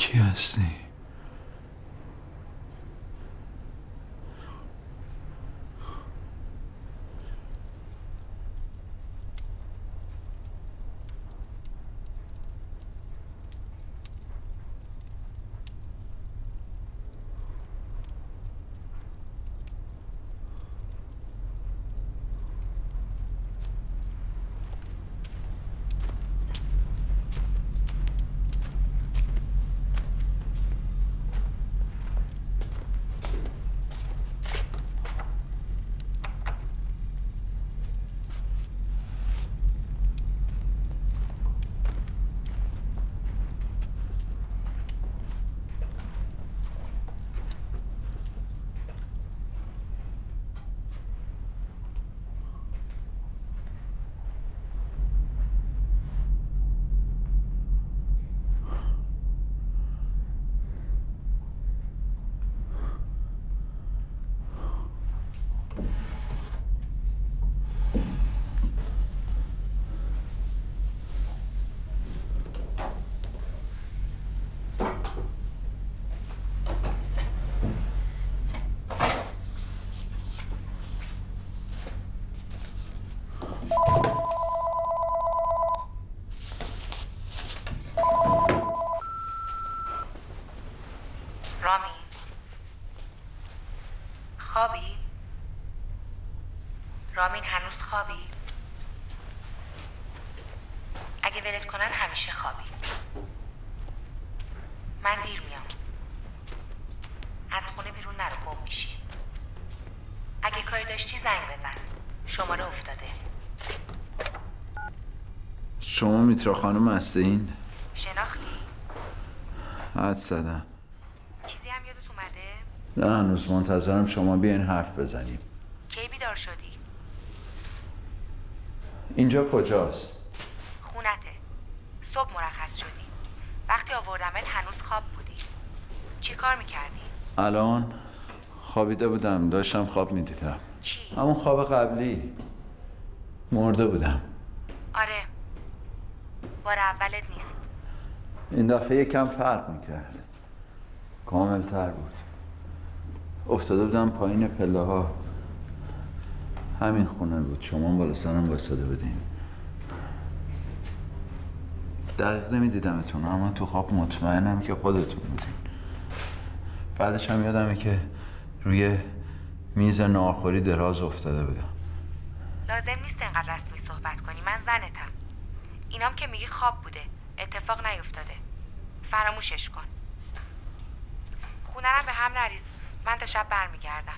کی هستی؟ رامین خوابی؟ رامین هنوز خوابی؟ اگه ولت کنن همیشه خوابی. من دیر میام. از خونه بیرون نرو، گم میشی. اگه کاری داشتی زنگ بزن. شماره افتاده. شما میترا خانم هستین؟ شناختی؟ حد زدم. چیزی هم یادت اومده؟ نه هنوز منتظرم شما بیاین حرف بزنیم. کی بیدار شدی؟ اینجا کجاست؟ خونته. صبح مرخص شدی. وقتی آوردمت هنوز خواب بودی. چی کار میکردی؟ الان خوابیده بودم، داشتم خواب میدیدم. چی؟ همون خواب قبلی. مرده بودم. آره. بار اولت نیست. این دفعه یکم فرق میکرد. کامل تر بود. افتاده بودم پایین پله ها. همین خونه بود، شما بالا سرم وایساده بودین. دقیق نمیدیدمتون، اما تو خواب مطمئنم که خودتون بودین. بعدش هم یادمه که روی میز ناهارخوری دراز افتاده بودم. لازم نیست انقدر رسمی صحبت کنی، من زنتم. اینام که میگی خواب بوده، اتفاق نیفتاده. فراموشش کن. خونرم به هم نریز، من تا شب برمیگردم.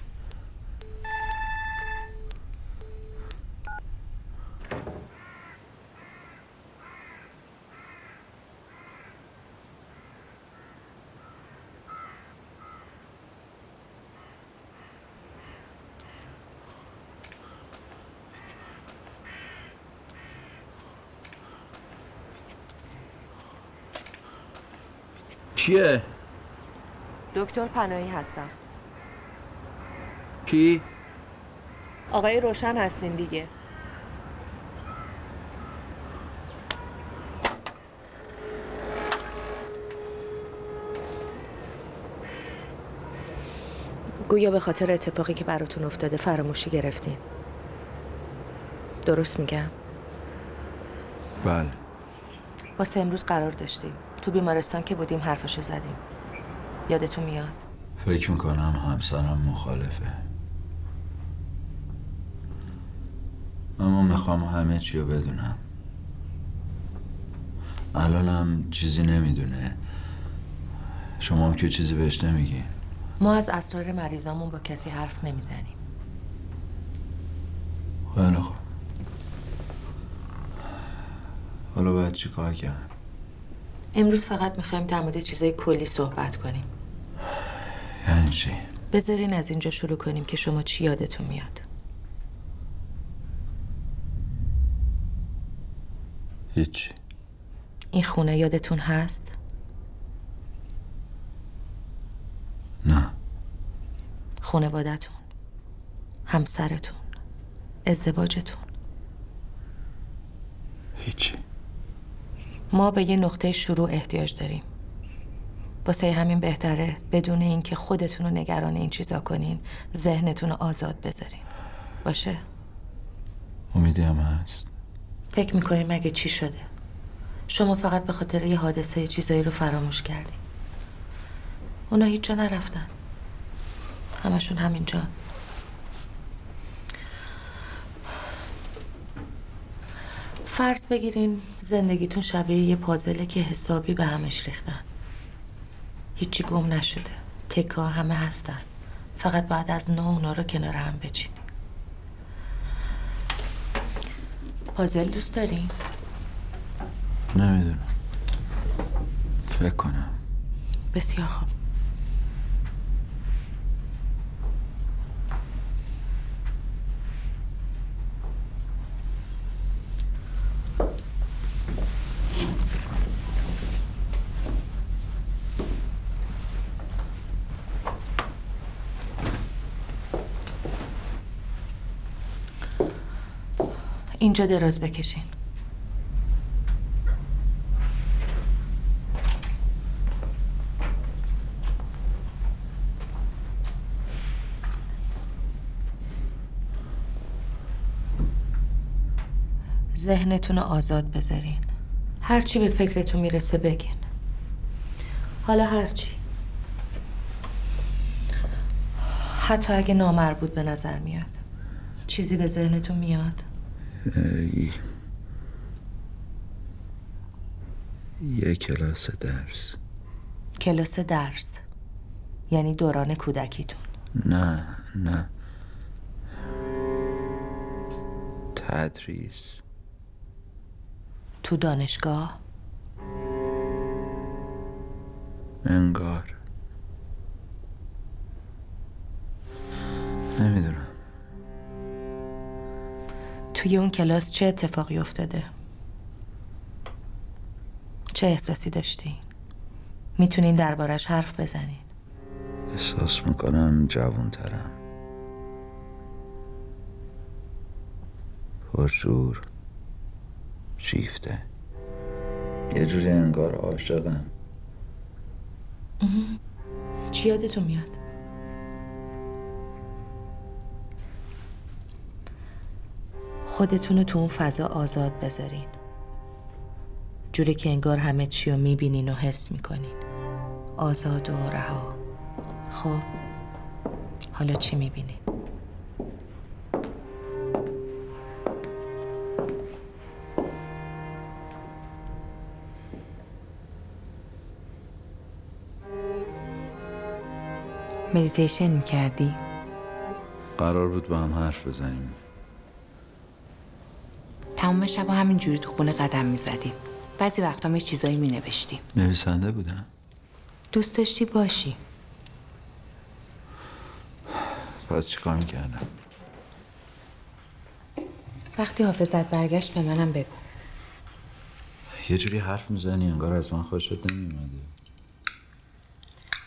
کیه؟ دکتر پناهی هستم. کی؟ آقای روشن هستین دیگه. گویا به خاطر اتفاقی که براتون افتاده فراموشی گرفتین. درست میگم؟ بله. واسه امروز قرار داشتیم. تو بیمارستان که بودیم حرفشو زدیم. یادتون میاد؟ فکر میکنم همسرم مخالفه. اما میخوام همه چی رو بدونم. الانم چیزی نمیدونه. شما هم که چیزی بهش نمیگی. ما از اسرار مریضامون با کسی حرف نمیزنیم. خیلی خوب. حالا باید چی کار کرد؟ امروز فقط میخوایم در مورد چیزای کلی صحبت کنیم. یعنی چی؟ بذارین از اینجا شروع کنیم که شما چی یادتون میاد. هیچ. این خونه یادتون هست؟ نه. خانوادتون، همسرتون، ازدواجتون. هیچی. ما به یه نقطه شروع احتیاج داریم. واسه همین بهتره بدون اینکه خودتون رو نگران این چیزا کنین ذهنتون رو آزاد بذارین. باشه؟ امیدی هم هست. فکر میکنین مگه چی شده؟ شما فقط به خاطر یه حادثه چیزایی رو فراموش کردین. اونا هیچ جا نرفتن. همشون همین جا. فرض بگیرین زندگیتون شبیه یه پازله که حسابی به همش ریختن. هیچی گم نشده. تکا همه هستن. فقط بعد از نو اونا رو کنار هم بچینین. پازل دوست دارین؟ نمیدونم. فکر کنم. بسیار خوب. اینجا دراز بکشین. ذهنتون رو آزاد بذارین. هرچی به فکرتون میرسه بگین. حالا هرچی. حتی اگه نامربوط به نظر میاد. چیزی به ذهنتون میاد؟ یه کلاس درس. کلاس درس؟ یعنی دوران کودکیتون؟ نه. تدریس. تو دانشگاه؟ انگار. نمیدونم. توی اون کلاس چه اتفاقی افتاده؟ چه احساسی داشتین؟ میتونین دربارش حرف بزنین؟ احساس میکنم جوان‌ترم. پرشور. شیفته. یه جوری انگار عاشقم. چی یادتون میاد؟ خودتون رو تو اون فضا آزاد بذارین. جوری که انگار همه چی رو میبینین و حس میکنین. آزاد و رها. خب حالا چی میبینین؟ مدیتیشن میکردی؟ قرار بود با هم حرف بزنیم. تمام شب همینجوری تو خونه قدم میزدیم. بعضی وقتا یه چیزایی مینوشتیم. نویسنده بودم. دوست داشتی باشی. پس چی کار میکردم؟ وقتی حافظت برگشت به منم بگو. یه جوری حرف میزنی انگار از من خوشت نمیومده.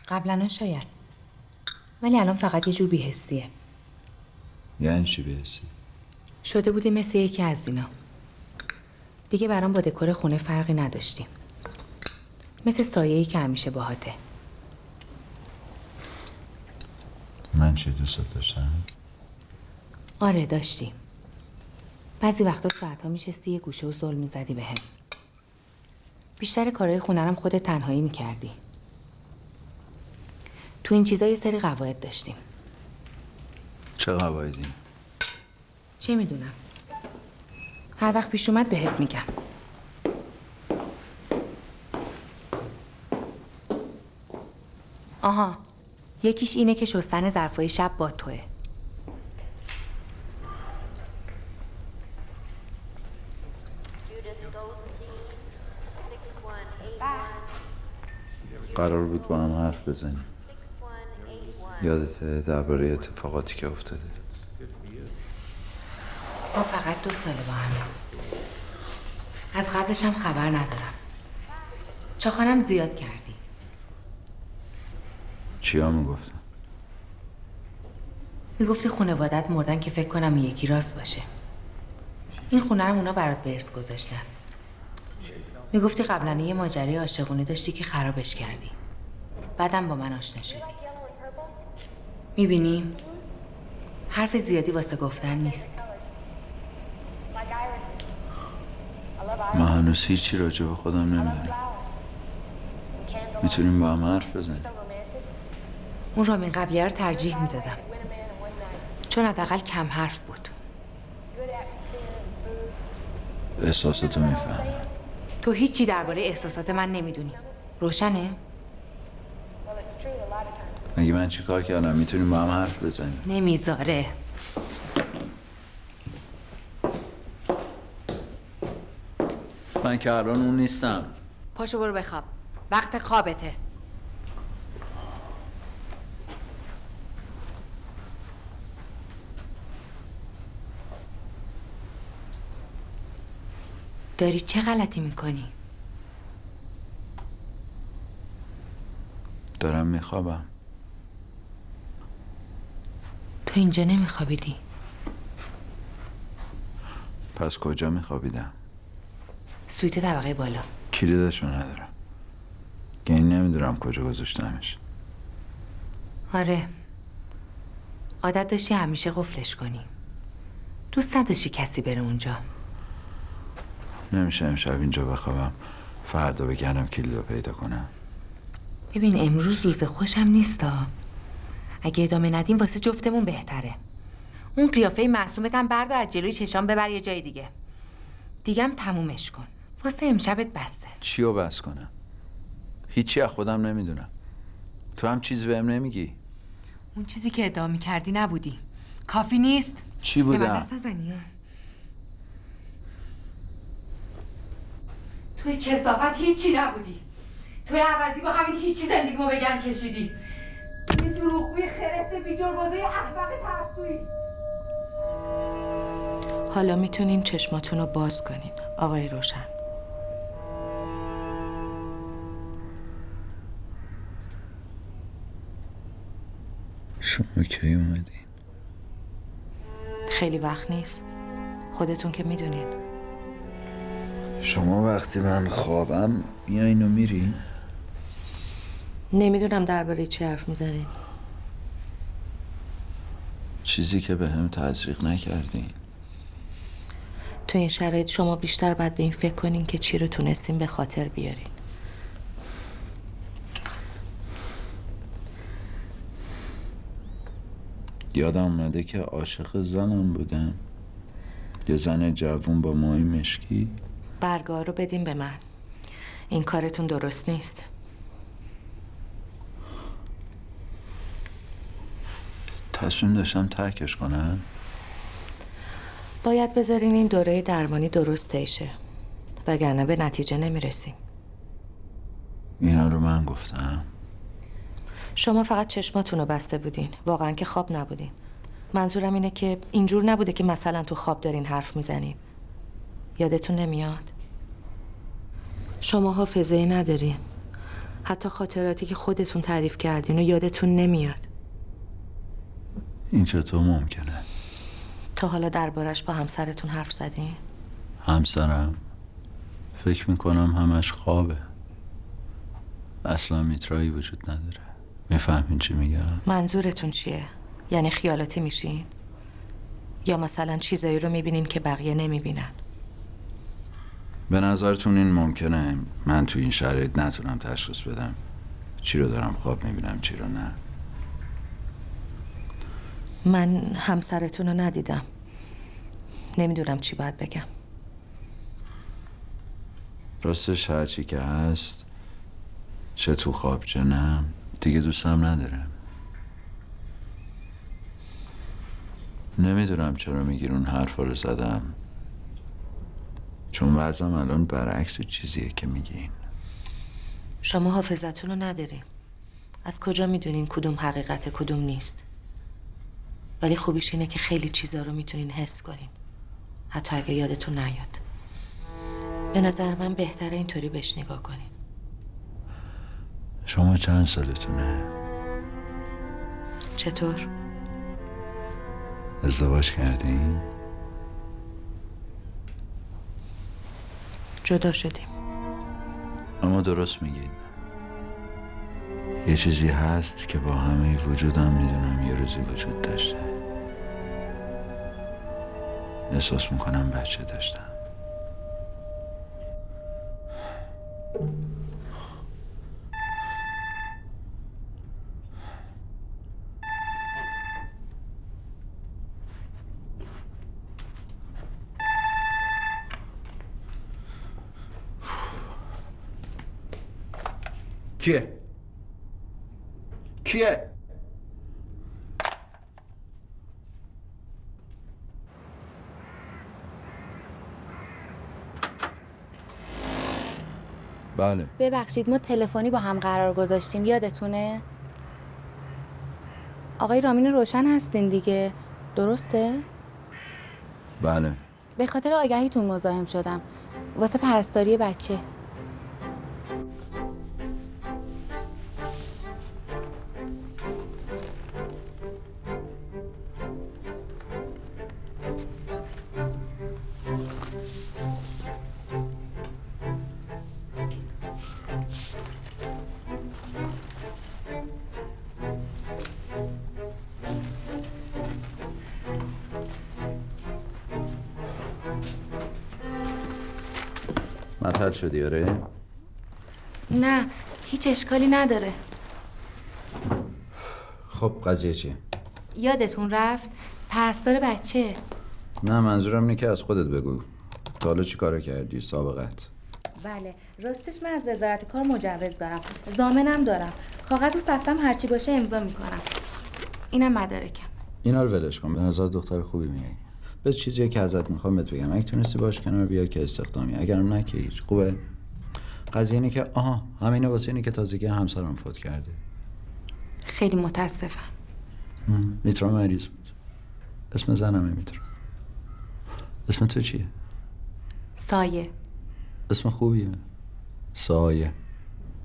قبلا شاید، ولی الان فقط یه جور بی‌حسیه. یعنی چی بحثی؟ شده بودی مثل یکی از اینا. دیگه برام با دکور خونه فرقی نداشتیم. مثل سایه‌ای که همیشه باهاته. من چی دوست داشتم؟ آره داشتیم. بعضی وقتا ساعت‌ها میشستی یه گوشه و زل میزدی بهم. بیشتر کارهای خونه‌رم خودت تنهایی میکردی. تو این چیزا یه سری قواعد داشتیم. چه قواعدی؟ چه میدونم. هر وقت پیش اومد بهت میگم. آها، یکیش اینه که شستن ظرفای شب با توه. قرار بود با هم حرف بزنیم. یادته درباره اتفاقاتی که افتاده؟ ما فقط 2 ساله با همیم. از قبلش هم خبر ندارم. چاخانم زیاد کردی. چیا میگفتن؟ میگفتی خانوادت مردن که فکر کنم یکی راست باشه. این خونه رو اونا برات به ارث گذاشتن. میگفتی قبلا یه ماجرای عاشقونه داشتی که خرابش کردی. بعدم با من آشنا شدی. میبینی؟ حرف زیادی واسه گفتن نیست. من هنوز هیچی راجع به خودم نمیدونم. میتونیم با هم حرف بزنیم. اون رامین قبلیه رو ترجیح میدادم، چون حداقل کم حرف بود. احساساتو میفهم. تو هیچی درباره احساسات من نمیدونی. روشنه؟ اگه من چی کار کردم میتونیم با هم حرف بزنیم. نمیذاره. من که الان اون نیستم. پاشو برو بخواب، وقت خوابته. داری چه غلطی میکنی؟ دارم میخوابم. تو اینجا نمیخوابیدی؟ پس کجا میخوابیدم؟ سویت طبقه بالا. کلیدشو ندارم. یعنی نمیدونم کجا گذاشتمش. آره، عادت داشتی همیشه قفلش کنی. دوست نداشتی کسی بره اونجا. نمیشه امشب اینجا بخوابم، فردا بگردم کلیدو پیدا کنم. ببین امروز روز خوشم نیستا. اگه ادامه ندیم واسه جفتمون بهتره. اون قیافه معصومت هم بردار از جلوی چشام ببر یه جای دیگه. دیگم تمومش کن. واسه امشبت بسته. چیو بس کنم؟ هیچی از خودم نمیدونم. تو هم چیزی بهم نمیگی. اون چیزی که ادعا می‌کردی نبودی. کافی نیست؟ چی به من بودم؟ دست نزنی ها. توی کثافت هیچی نبودی. توی عوضی با همین هیچی زندگیمو به گند کشیدی. توی دروغگوی خرفت بی‌جربازه احمق ترسویی. حالا میتونین چشماتون رو باز کنین آقای روشن. شما کی اومدین؟ خیلی وقت نیست، خودتون که میدونین. شما وقتی من خوابم میایین و میرین؟ نمیدونم درباره چی حرف میزنین. چیزی که به هم تزریق نکردین. تو این شرایط شما بیشتر باید به این فکر کنین که چی رو تونستین به خاطر بیارین. یادم اومده که عاشق زنم بودم، یه زن جوون با موهای مشکی. برگاه رو بدین به من. این کارتون درست نیست. تصمیم داشتم ترکش کنم. باید بذارین این دوره درمانی درست تیشه، وگرنه به نتیجه نمیرسیم. اینا رو من گفتم. شما فقط چشماتون رو بسته بودین، واقعا که خواب نبودین. منظورم اینه که اینجور نبوده که مثلا تو خواب دارین حرف میزنین. یادتون نمیاد؟ شما حافظه‌ای ندارین. حتی خاطراتی که خودتون تعریف کردین و یادتون نمیاد. این چطور ممکنه؟ تا حالا دربارش با همسرتون حرف زدین؟ همسرم فکر میکنم همش خوابه، اصلا میترایی وجود نداره. میفهمین چی میگم؟ منظورتون چیه؟ یعنی خیالاتی میشین؟ یا مثلا چیزایی رو میبینین که بقیه نمیبینن؟ به نظرتون این ممکنه من تو این شرایط نتونم تشخیص بدم چی رو دارم خواب میبینم چی رو نه؟ من همسرتون رو ندیدم، نمیدونم چی باید بگم. راستش هرچی که هست، چه تو خواب چه نه، دیگه دوستم ندارم. نمیدونم چرا میگیر اون حرفا رو زدم، چون وضعم الان برعکس چیزیه که میگین. شما حافظتون رو ندارین. از کجا میدونین کدوم حقیقت کدوم نیست؟ ولی خوبیش اینه که خیلی چیزا رو میتونین حس کنین، حتی اگه یادتون نیاد. به نظر من بهتره اینطوری بهش نگاه کنین. شما چند سالتونه؟ چطور؟ ازدواج کردین؟ جدا شدیم. اما درست میگین، یه چیزی هست که با همه وجودم میدونم یه روزی وجود داشته. احساس میکنم بچه داشتم. کیه؟ کیه؟ بله. ببخشید ما تلفنی با هم قرار گذاشتیم، یادتونه؟ آقای رامین روشن هستین دیگه، درسته؟ بله. به خاطر آگهیتون مزاحم شدم واسه پرستاری بچه. معطل شدی آره؟ نه هیچ اشکالی نداره. خب قضیه چیه؟ یادتون رفت پرستار بچه. نه منظورم اینه که از خودت بگو. تا حالا چی کارا کردی؟ سابقت؟ بله راستش من از وزارت کار مجوز دارم، ضامنم دارم، کاغذ و صفتم هرچی باشه امضا میکنم. اینم مدارکم. اینا رو ولش کن. به نظر دختر خوبی میای. بس چیزی که ازت میخوام بهت بگم، اگه تونستی باش کنار بیا که استخدامی، اگرم نه که هیچ. خوبه؟ قضیه اینه که همینه واسه اینه که تازگی همسرم فوت کرده. خیلی متاسفم. میترا مریض بود. اسم زنمه میترا. اسم تو چیه؟ سایه. اسم خوبیه. سایه.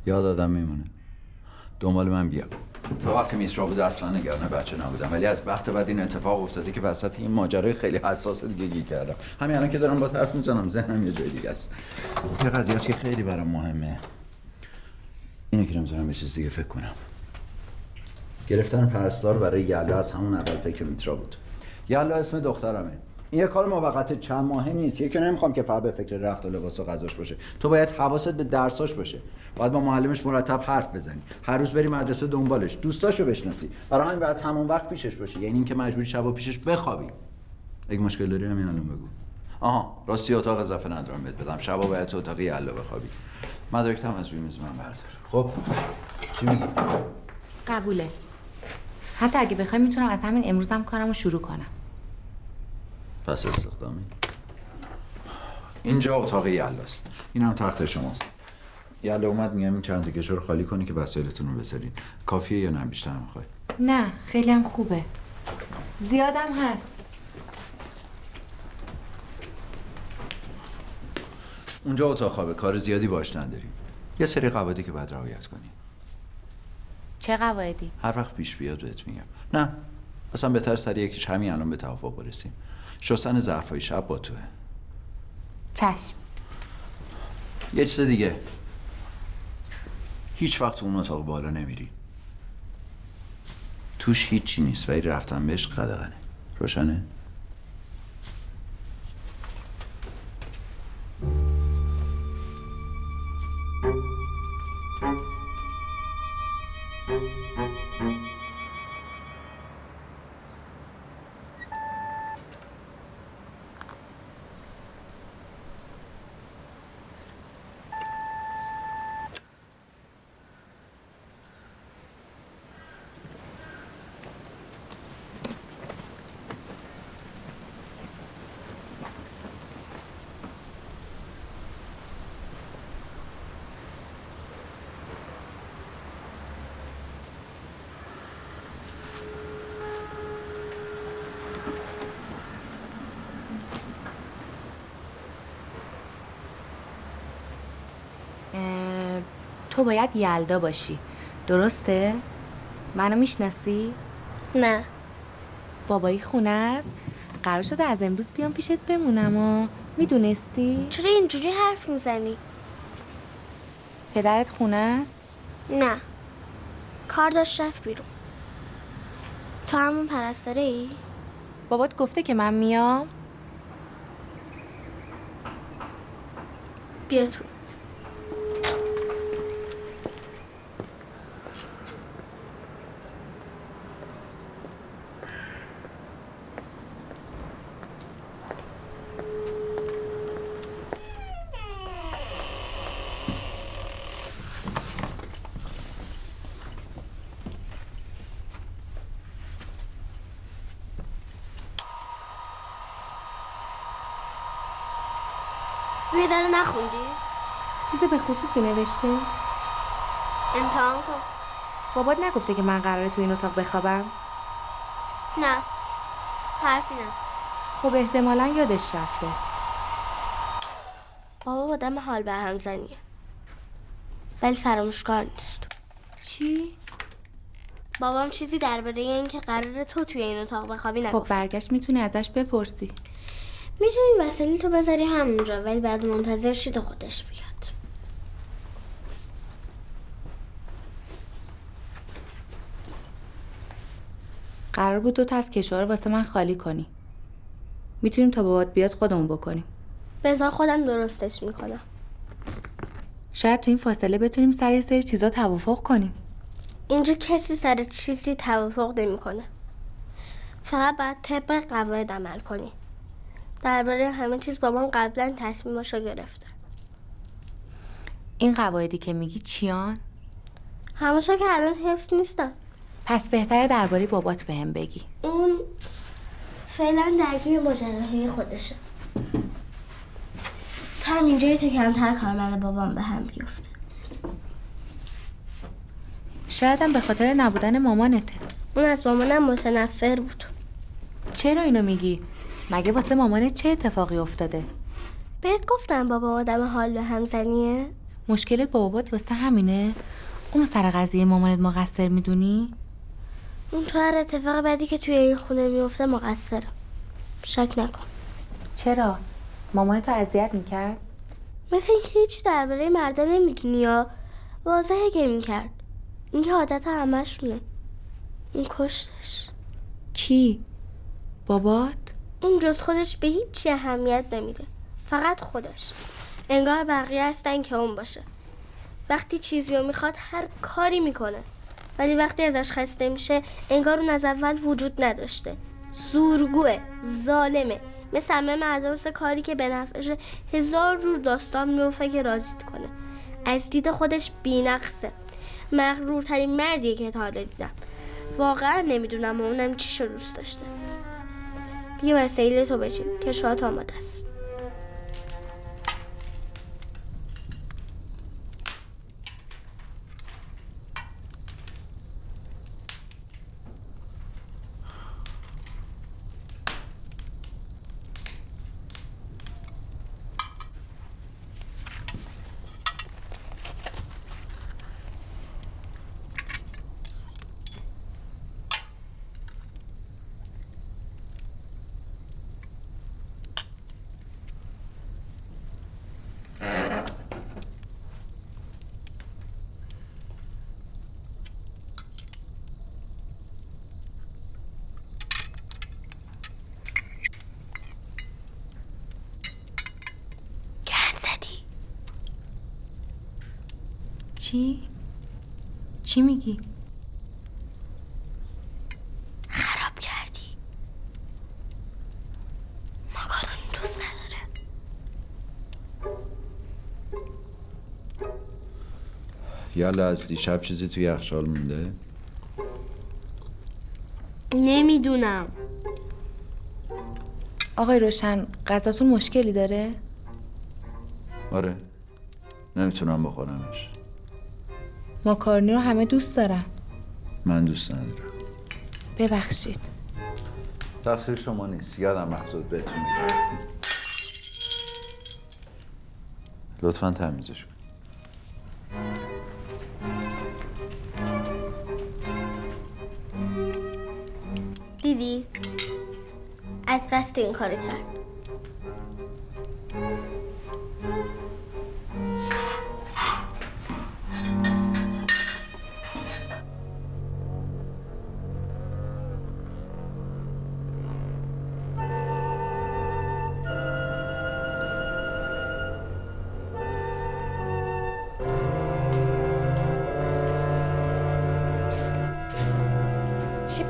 یاد آدم میمونه. دنبال من بیا. تا وقتی میترا بود اصلا نگران بچه نبودم، ولی از وقت بعد این اتفاق افتاده که وسط این ماجرای خیلی حساس دیگه گیر کردم. همین الان که دارم با حرف میزنم ذهنم یه جای دیگه است. یه قضیه است که خیلی برام مهمه. اینه که نمیذارم به چیز دیگه فکر کنم. گرفتن پرستار برای یلا از همون اول فکر میترا بود. یلا اسم دخترمه. این یه کار موقت چند ماهه نیست. یکی نمیخوام که فقط به فکر رخت و لباس و غذاش باشه. تو باید حواست به درساش باشه. باید با معلمش مرتب حرف بزنی. هر روز بری مدرسه دنبالش. دوستاشو بشناسی. برای همین باید تمام وقت پیشش باشی. یعنی اینکه مجبوری شبا پیشش بخوابی. اگه مشکل داری همین الان بگو. راستی اتاق اضافه ندارم بهت بدم. شبا باید تو اتاق یلا بخوابی. مدارکتم از روی میز من بردار. خب چی میگی؟ قبوله. حتی اگه بخوای میتونم از همین امروزم کارمو شروع کنم. پس استخدامی. اینجا اتاق یلاست. این هم تخت شماست. یلا اومد میگم این چند تکه رو خالی کنی که وسایلتون رو بذارین. کافیه یا نه بیشتر میخوای؟ نه خیلی هم خوبه. زیادم هست. اونجا اتاق خوابه. کار زیادی باش نداریم. یه سری قواعدی که باید رعایت کنی. چه قواعدی؟ هر وقت پیش بیاد بهت میگم. نه اصلا بهتر سری یکیش همین الان به توافق برسیم. شستن ظرفای شب با توه. چشم. یه چیز دیگه، هیچ وقت اون اتاق بالا نمیری. توش هیچی نیست ولی رفتن بهش قدغنه. روشنه؟ تو باید یلدا باشی، درسته؟ منو میشناسی؟ نه. بابایی خونه است. قرار شده از امروز بیام پیشت بمونم میدونستی؟ چرا اینجوری حرف میزنی؟ پدرت خونه است؟ نه. کار داشت رفت بیرون. تو همون پرستاره ای؟ بابات گفته که من میام؟ بیا تو. روی داره نخوندی؟ چیز به خصوصی نوشته؟ امتحان کن. بابات نگفته که من قراره تو این اتاق بخوابم؟ نه، حرفی نزد. خب احتمالاً یادش رفته. بابا آدم حال به هم زنیه، ولی فراموشکار نیست. چی؟ بابام چیزی درباره این که قراره تو توی این اتاق بخوابی خب نگفت. برگشت میتونی ازش بپرسی. میتونی وسیله تو بذاری همونجا، ولی بعد منتظر شی تا خودش بیاد. قرار بود 2 تا از کشوها رو واسه من خالی کنی. میتونیم تا بابات بیاد خودمون بکنیم. بذار خودم درستش میکنم. شاید تو این فاصله بتونیم سر یه سری چیزا توافق کنیم. اینجا کسی سر چیزی توافق نمیکنه. فقط باید طبق قواعد عمل کنی. درباره همه چیز بابام قبلا تصمیماشو گرفته. این قواعدی که میگی چیان؟ همشا که الان حفظ نیستن. پس بهتره درباره بابات بهم بگی. اون فعلا درگیر ماجراهای خودشه. تا هم اینجایی تا کمتر کار من بابام به هم بیفته. شاید هم به خاطر نبودن مامانته. اون از مامانم متنفر بود. چرا اینو میگی؟ مگه واسه مامانت چه اتفاقی افتاده؟ بهت گفتم بابا آدم حال به هم زنیه؟ مشکلت با بابات واسه همینه؟ اونو سر قضیه مامانت مقصر میدونی؟ اون تو هر اتفاق بعدی که توی این خونه میفته مقصره. شک نکن. چرا؟ مامانتو اذیت میکرد؟ مثل اینکه هیچی درباره مردا نمیدونی یا واضحه که میکرد. اینکه عادت همشونه. اون کشتش. کی؟ بابات؟ اون جز خودش به هیچی اهمیت نمیده. فقط خودش. انگار بقیه هستن که اون باشه. وقتی چیزی رو میخواد هر کاری میکنه، ولی وقتی ازش خسته میشه انگار اون از اول وجود نداشته. زورگوه، ظالمه، مثل همه مردا واسه کاری که به نفعشه 1000 جور داستان میوفه که راضیت کنه. از دید خودش بی‌نقصه. مغرورترین مردیه که تا حالا دیدم. واقعا نمیدونم اونم چیشو دوست داشته. بیا وسیله تو بچین که شاید آماده است. چی میگی؟ خراب کردی. ماکارونی دوست نداره. یالا از دیشب چیزی توی یخچال مونده؟ نمیدونم. آقای روشن غذاتون مشکلی داره؟ آره، نمیتونم بخورمش. ماکارونی رو همه دوست دارن. من دوست ندارم. ببخشید. تقصیر شما نیست، یادم رفت بهتون میگم. لطفاً تمیزش کن. دیدی؟ از قصد این کارو کرد.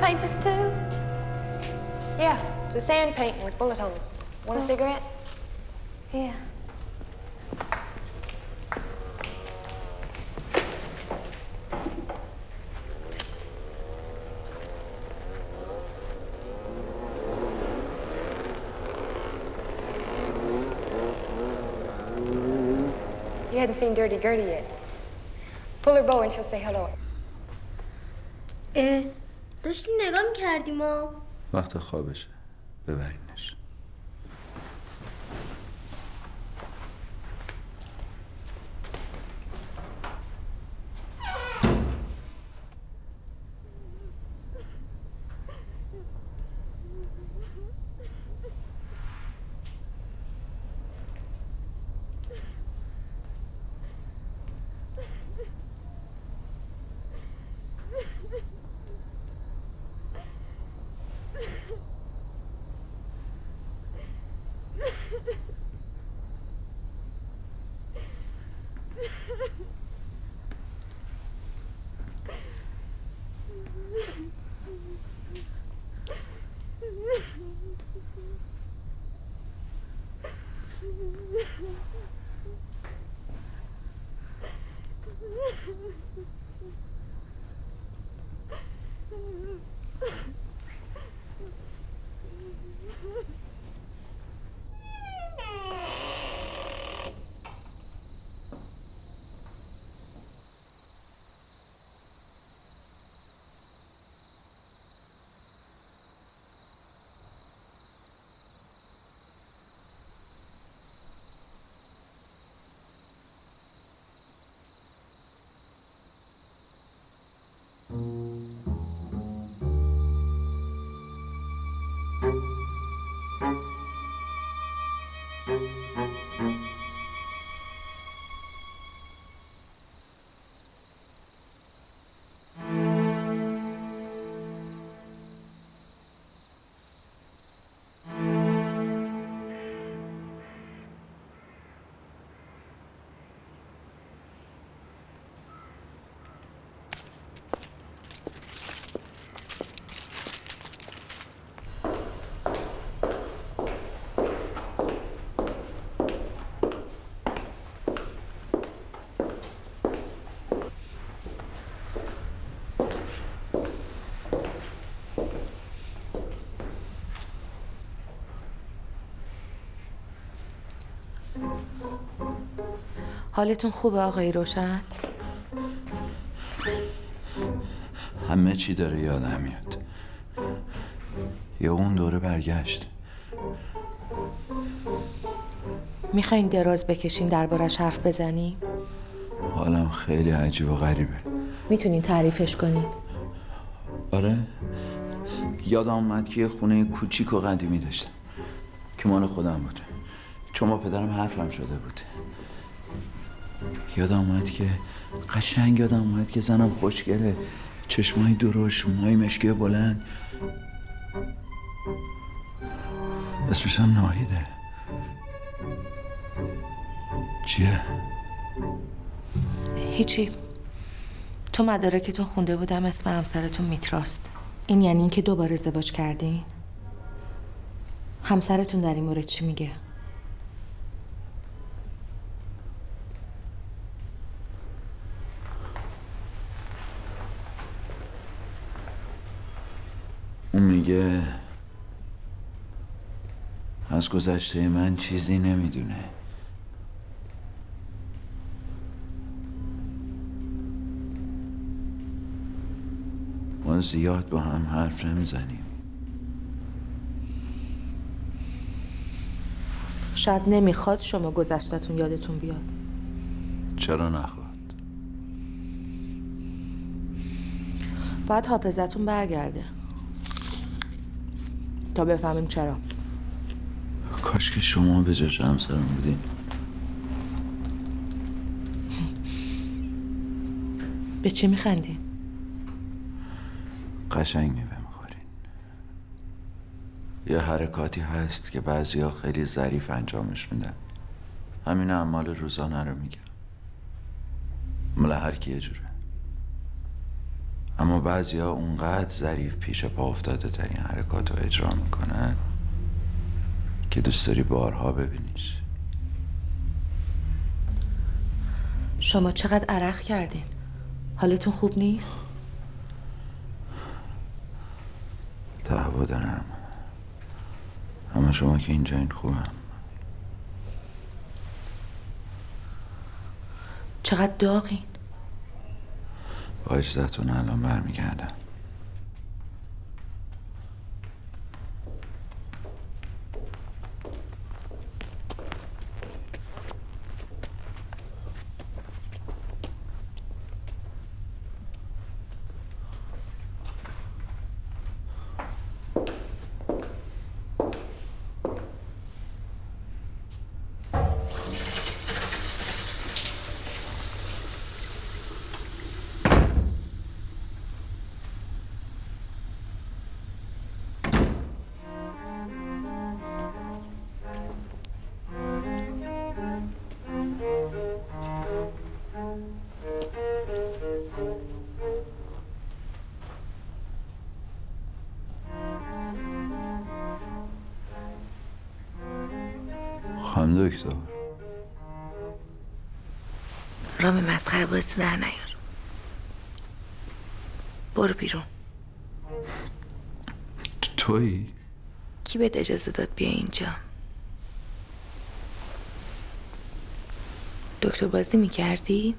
paint this too? Yeah, it's a sand painting with bullet holes. Want a cigarette? Yeah. You hadn't seen Dirty Gertie yet. Pull her bow and she'll say hello. داشتیم نگاه میکردیم ما. وقت خوابشه، ببرینش. حالتون خوبه آقای روشن؟ همه چی داره یادم میاد. یا اون دوره برگشت. میخواین دراز بکشین دربارش حرف بزنیم؟ حالم خیلی عجیب و غریبه. میتونین تعریفش کنین؟ آره، یادم اومد که یه خونه کوچیک و قدیمی داشتم که مال خودم بود، چون با پدرم حرفم شده بود. یادم اومد که زنم خوشگله، چشمای درشت، موهای مشکی بلند. اسمش هم ناهیده. چیه؟ هیچی. تو مدارکتون خونده بودم اسم همسرتون میتراست. این یعنی اینکه دوباره ازدواج کردین؟ همسرتون در این مورد چی میگه؟ اون میگه از گذشته من چیزی نمیدونه. ما زیاد با هم حرف نمیزنیم. شاید نمیخواد شما گذشتتون یادتون بیاد. چرا نخواد؟ باید حافظتون برگرده تا بفهمیم چرا. کاش که شما به جاش همسرم بودین. به چی میخندین؟ قشنگ میوه میخورین. یه حرکاتی هست که بعضیا خیلی ظریف انجامش میدن. همین اعمال روزانه رو میگم. مال هر کی یه جوره. اما بعضیا اونقدر ظریف پیش پا افتاده ترین حرکات رو اجرا میکنن که دوست داری بارها ببینیش. شما چقدر عرق کردین؟ حالتون خوب نیست؟ تهوع دارم. اما شما که اینجا این خوبم. چقدر داغین؟ با اجازهتون الان برمیگردم. خانم دکتر، رام مسخره بازی در نیار. برو بیرون. تویی؟ کی بهت اجازه داد بیا اینجا؟ دکتر بازی میکردی؟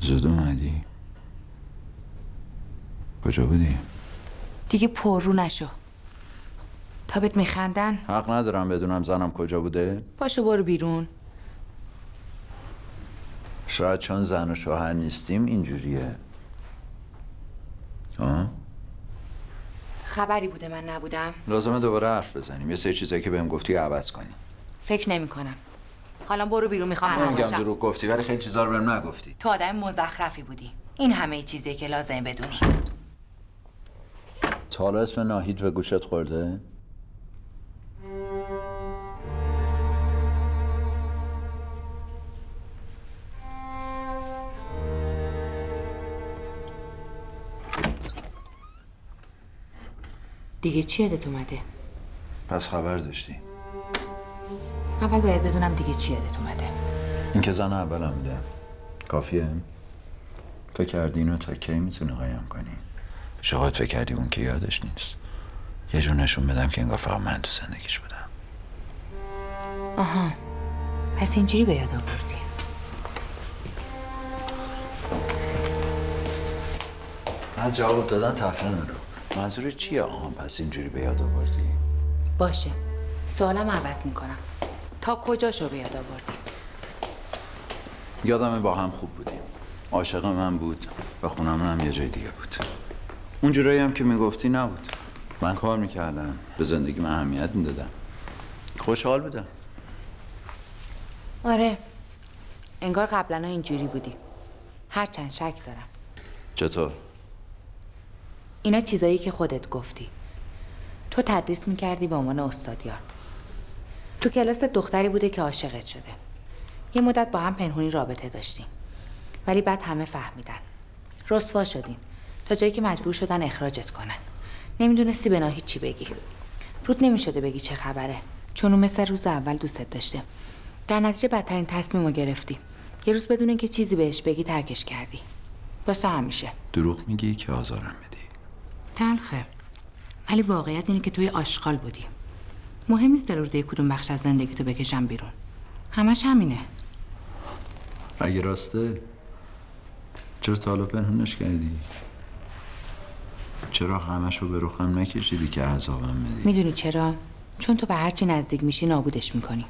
زود اومدی؟ کجا بودی؟ دیگه پررو نشو. تا بهت میخندن؟ حق ندارم بدونم زنم کجا بوده؟ پاشو برو بیرون. شاید چون زن و شوهر نیستیم اینجوریه. خبری بوده من نبودم؟ لازمه دوباره حرف بزنیم. یه سری چیزایی که بهم گفتی عوض کنی. فکر نمی کنم. حالا برو بیرون، میخوام نمیگم باشم. دروغ گفتی ولی خیلی چیزا رو بهم نگفتی. تو آدم مزخرفی بودی. این همه چیزی که لازم بدونی. تا حالا اسم ناهید به گوشت خورده؟ دیگه چی یادت اومده؟ پس خبر داشتی؟ اول باید بدونم دیگه چی یادت اومده. این که زن اولم بوده کافیه؟ فکر کردی اینو تا کی میتونی قایم کنی؟ شاید فکر کردی اون که یادش نیست. یه جور نشون بدم که انگار فقط من تو زندگیش بودم. آها، پس اینجوری به یاد آوردی. از جواب دادن تفره نرو. منظور چیه آها پس اینجوری به یاد آوردی؟ باشه، سوالم عوض میکنم. تا کجاشو به یاد آوردی؟ یادمه با هم خوب بودیم. عاشق من بود و خونمون هم یه جای دیگه بود. اون جورایی هم که میگفتی نبود. من کار میکردم، به زندگی من اهمیت میدادم، خوشحال بودم. آره، انگار قبلا اینجوری بودی. هرچند شک دارم. چطور؟ اینا چیزایی که خودت گفتی. تو تدریس میکردی به عنوان استادیار. تو کلاس دختری بوده که عاشقت شده. یه مدت با هم پنهونی رابطه داشتین. ولی بعد همه فهمیدن. رسوا شدین تا جایی که مجبور شدن اخراجت کنن. نمیدونستی به ناهید چی بگی. رود نمیشده بگی چه خبره، چون اون مثل روز اول دوستت داشته. در نتیجه بدترین تصمیمو گرفتی. یه روز بدون اینکه چیزی بهش بگی ترکش کردی. واسه همیشه. دروغ میگی که آزارم بدی. تلخه، ولی واقعیت اینه که توی آشغال بودی. مهم نیست دلورده کدوم بخش از زندگی تو بکشم بیرون. همش همینه. اگه راسته چرا تا حالا پنهونش کردی؟ چرا همشو به رخم نکشیدی که عذابم بدی؟ میدونی چرا؟ چون تو به هرچی نزدیک میشی نابودش میکنی.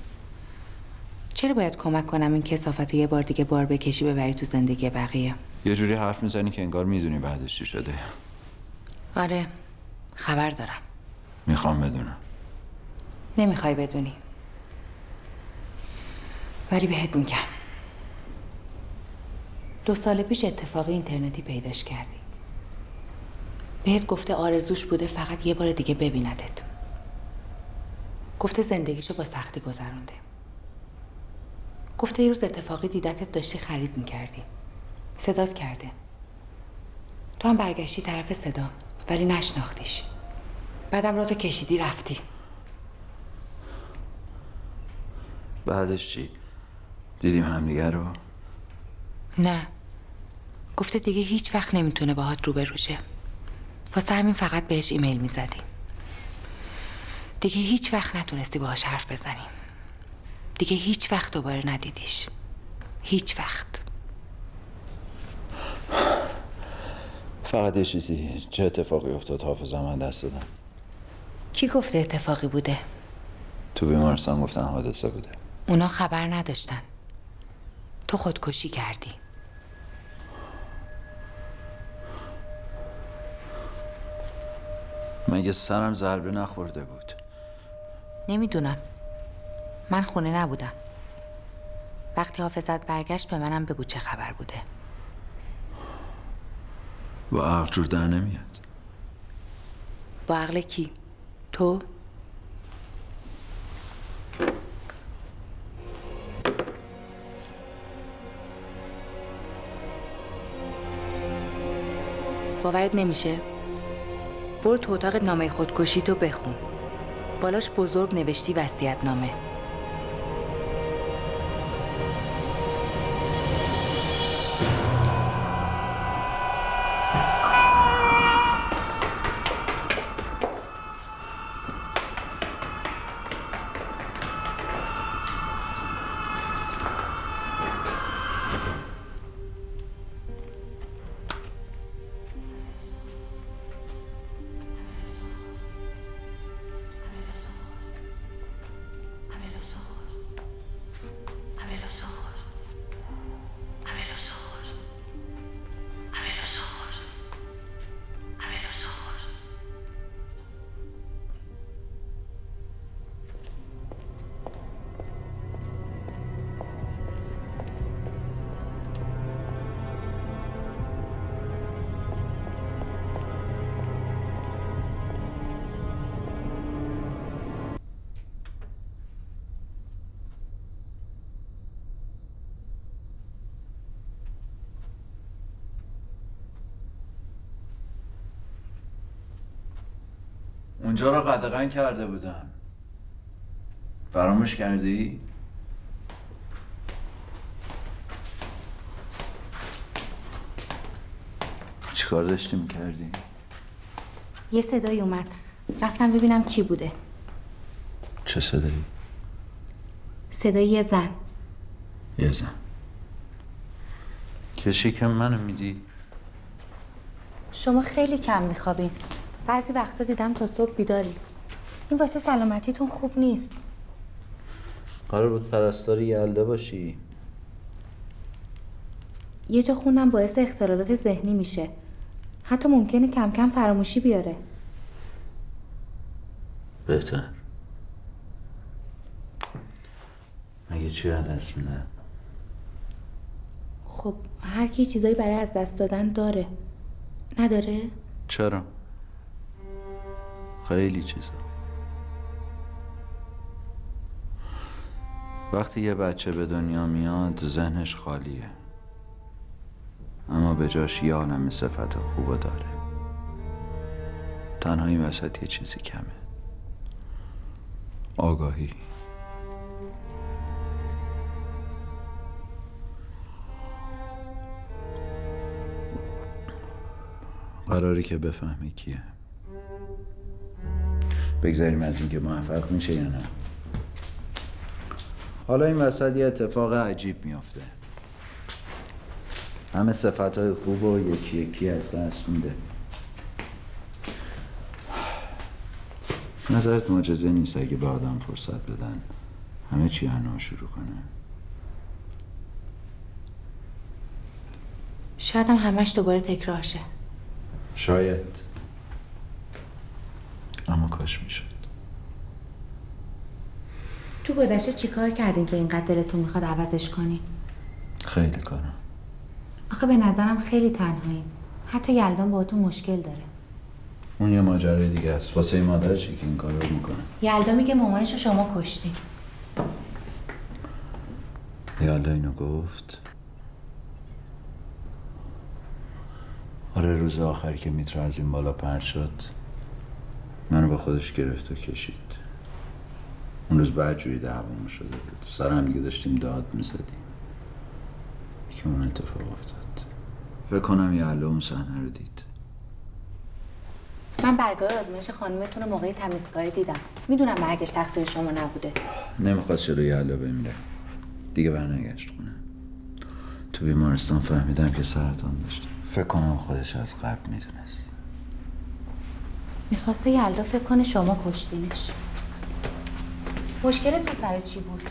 چرا باید کمک کنم این کثافت رو یه بار دیگه بار بکشی ببری تو زندگی بقیه؟ یه جوری حرف میزنی که انگار میدونی بعدش چی شده. آره، خبر دارم. میخوام بدونم. نمیخوای بدونی، ولی بهت میگم. 2 سال پیش اتفاقی اینترنتی پیداش کردی. بهت گفته آرزوش بوده فقط یه بار دیگه ببیندت. گفته زندگیشو با سختی گذرونده. گفته یه روز اتفاقی دیدتت داشتی خرید میکردی. صدات کرده. تو هم برگشتی طرف صدا ولی نشناختیش. بعدم را تو کشیدی رفتی. بعدش چی؟ دیدیم همدیگه رو؟ نه، گفته دیگه هیچ وقت نمیتونه باهات روبرو شه. واسه همین فقط بهش ایمیل میزدی. دیگه هیچ وقت نتونستی باهاش حرف بزنی. دیگه هیچ وقت دوباره ندیدیش. هیچ وقت. فقط یه چیزی، چه اتفاقی افتاد حافظم من دست دادم؟ کی گفته اتفاقی بوده؟ تو بیمارستان گفتن حادثه بوده. اونا خبر نداشتن. تو خودکشی کردی. مگه سرم ضربه نخورده بود؟ نمیدونم. من خونه نبودم. وقتی حافظت برگشت به منم بگو چه خبر بوده. با عقل جور در نمیاد. با عقل کی؟ تو؟ باورت نمیشه؟ برو تو اتاق نامه خودکشی تو بخون. بالاش بزرگ نوشتی وصیت نامه. اونجا رو قدغن کرده بودم. فراموش کردی؟ چیکار داشتی میکردی؟ یه صدایی اومد. رفتم ببینم چی بوده. چه صدایی؟ صدای یه زن. یه زن. کشی که منو میدی؟ شما خیلی کم میخوابین. بعضی وقتا دیدم تا صبح بیداری. این واسه سلامتیتون خوب نیست. قرار بود پرستار یلدا باشی. یه جا خوندم باعث اختلالات ذهنی میشه. حتی ممکنه کم کم فراموشی بیاره. بهتر. مگه چی از دست میدن؟ خب هر کی چیزایی برای از دست دادن داره. نداره؟ چرا؟ خیلی چیزا. وقتی یه بچه به دنیا میاد ذهنش خالیه، اما به جاش یه عالمه صفت خوبو داره. تنها این وسط یه چیزی کمه. آگاهی. قراری که بفهمی کیه. بگذاریم از اینکه موفق میشه یا نه. حالا این وسط یه اتفاق عجیب میافته. همه صفتهای خوب و یکی یکی از دست میده. نظرت معجزه نیست اگه به آدم فرصت بدن همه چی هنوز شروع کنه؟ شاید هم همش دوباره تکرار شه. شاید. اما کاش میشد. تو گذشته چیکار کردین که اینقدر دلتون میخواد عوضش کنین؟ خیلی کارم. آخه به نظرم خیلی تنهایین. حتی یلدان باهاتون مشکل داره. اون یه ماجرای دیگه است. واسه مادرشه که این کار رو میکنه. یلدا میگه مامانشو شما کشتین. یالله اینو گفت. آره، روز آخری که میترا از این بالا پرد شد منو به خودش گرفت و کشید. اون روز بدجوری دعوامون شده بود، سر هم دیگه داشتیم داد میزدیم که اون اتفاق افتاد. فکر کنم یعلا اون صحنه رو دید. من برگاه آزمایش خانومتون رو موقع تمیزکاری دیدم. میدونم مرگش تقصیر شما نبوده. نمیخواست جلوی یعلا بمیره، دیگه برنگشت خونه. تو بیمارستان فهمیدم که سرطان داشته. فکر کنم خودش از قبل میدونست. میخواسته یلدا فکر کنه شما کشتینش. مشکلتون سر چی بود؟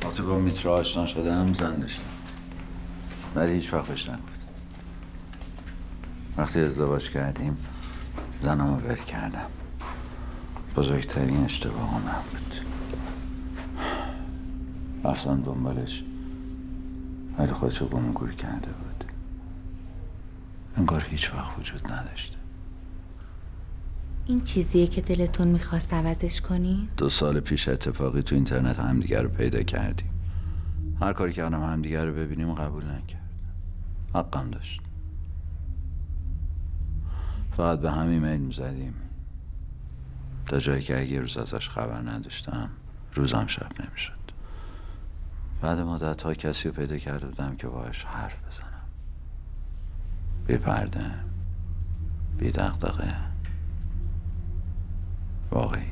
وقتی با میترا آشنا شده هم زن داشتم، ولی هیچ وقت بهش نگفتم. وقتی ازدواج کردیم زنمو ول کردم. بزرگترین اشتباه من بود. رفتم دنبالش ولی خودشو گم و گور کرده بود. انگار هیچ وقت وجود نداشته. این چیزیه که دلتون میخواست عوضش کنی؟ 2 سال پیش اتفاقی تو اینترنت همدیگر رو پیدا کردیم. هر کاری کردم همدیگر رو ببینیم و قبول نکرد. حقم داشت. فقط به هم ایمیل میزدیم تا جایی که اگه روز ازش خبر نداشتم روزم شب نمیشد. بعد مدت ها کسی رو پیدا کرده بودم که باهاش حرف بزنم، بی پرده، بی دغدغه، واقعی.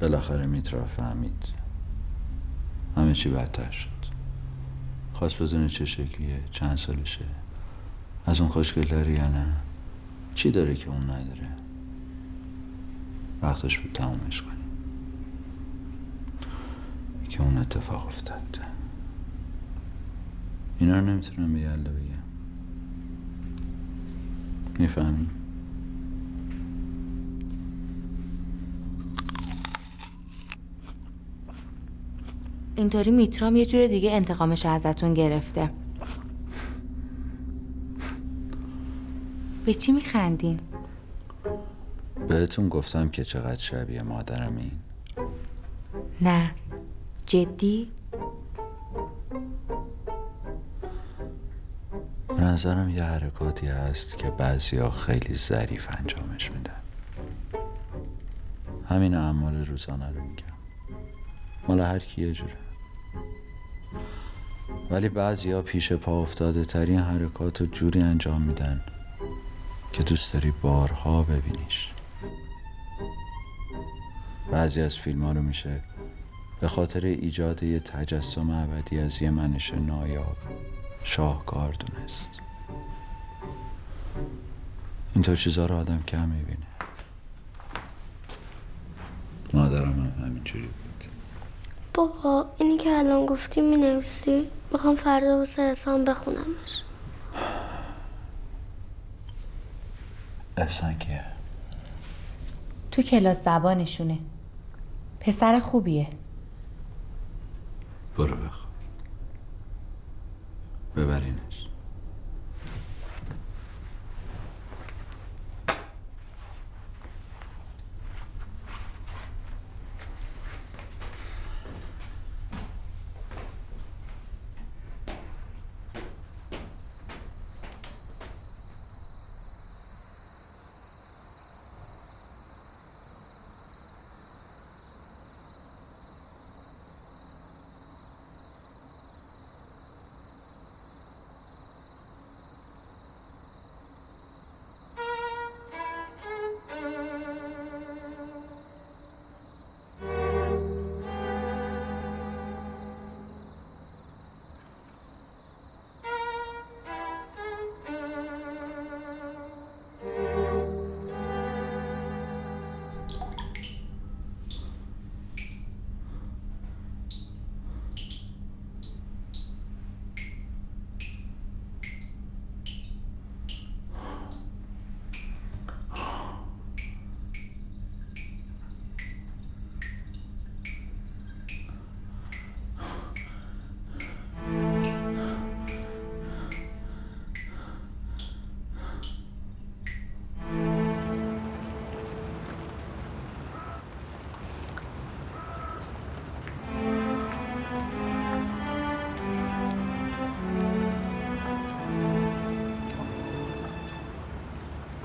بالاخره میترا فهمید همه چی بدتر شد. خواست بدونه چه شکلیه، چند سالشه، از اون خوشگل داره یا نه، چی داره که اون نداره. وقتش بود تمومش کنیم که اون اتفاق افتاد. اینا رو نمیتونم به یلا بگم. میفهمی؟ اینطوری میترام یه جور دیگه انتقامش ازتون گرفته. به چی میخندین؟ بهتون گفتم که چقدر شبیه مادرم این. نه جدی؟ به نظرم یه حرکاتی هست که بعضیا خیلی ظریف انجامش میدن. همین اعمال روزانه رو میگم، مال هر کی یه جوره. ولی بعضیا پیش پا افتاده ترین حرکات رو جوری انجام میدن که دوست داری بارها ببینیش. بعضی از فیلم ها رو میشه به خاطر ایجاد یه تجسم ابدی از یه منش نایاب شاهکار دونست. اینطور چیزا رو آدم کم میبینه. مادرم هم همینجوری بود. بابا اینی که الان گفتی مینویسی؟ میخوام فردا واسه احسان بخونمش. احسان کیه؟ تو کلاس زبانشونه. پسر خوبیه. برو بخواب، ببرینش.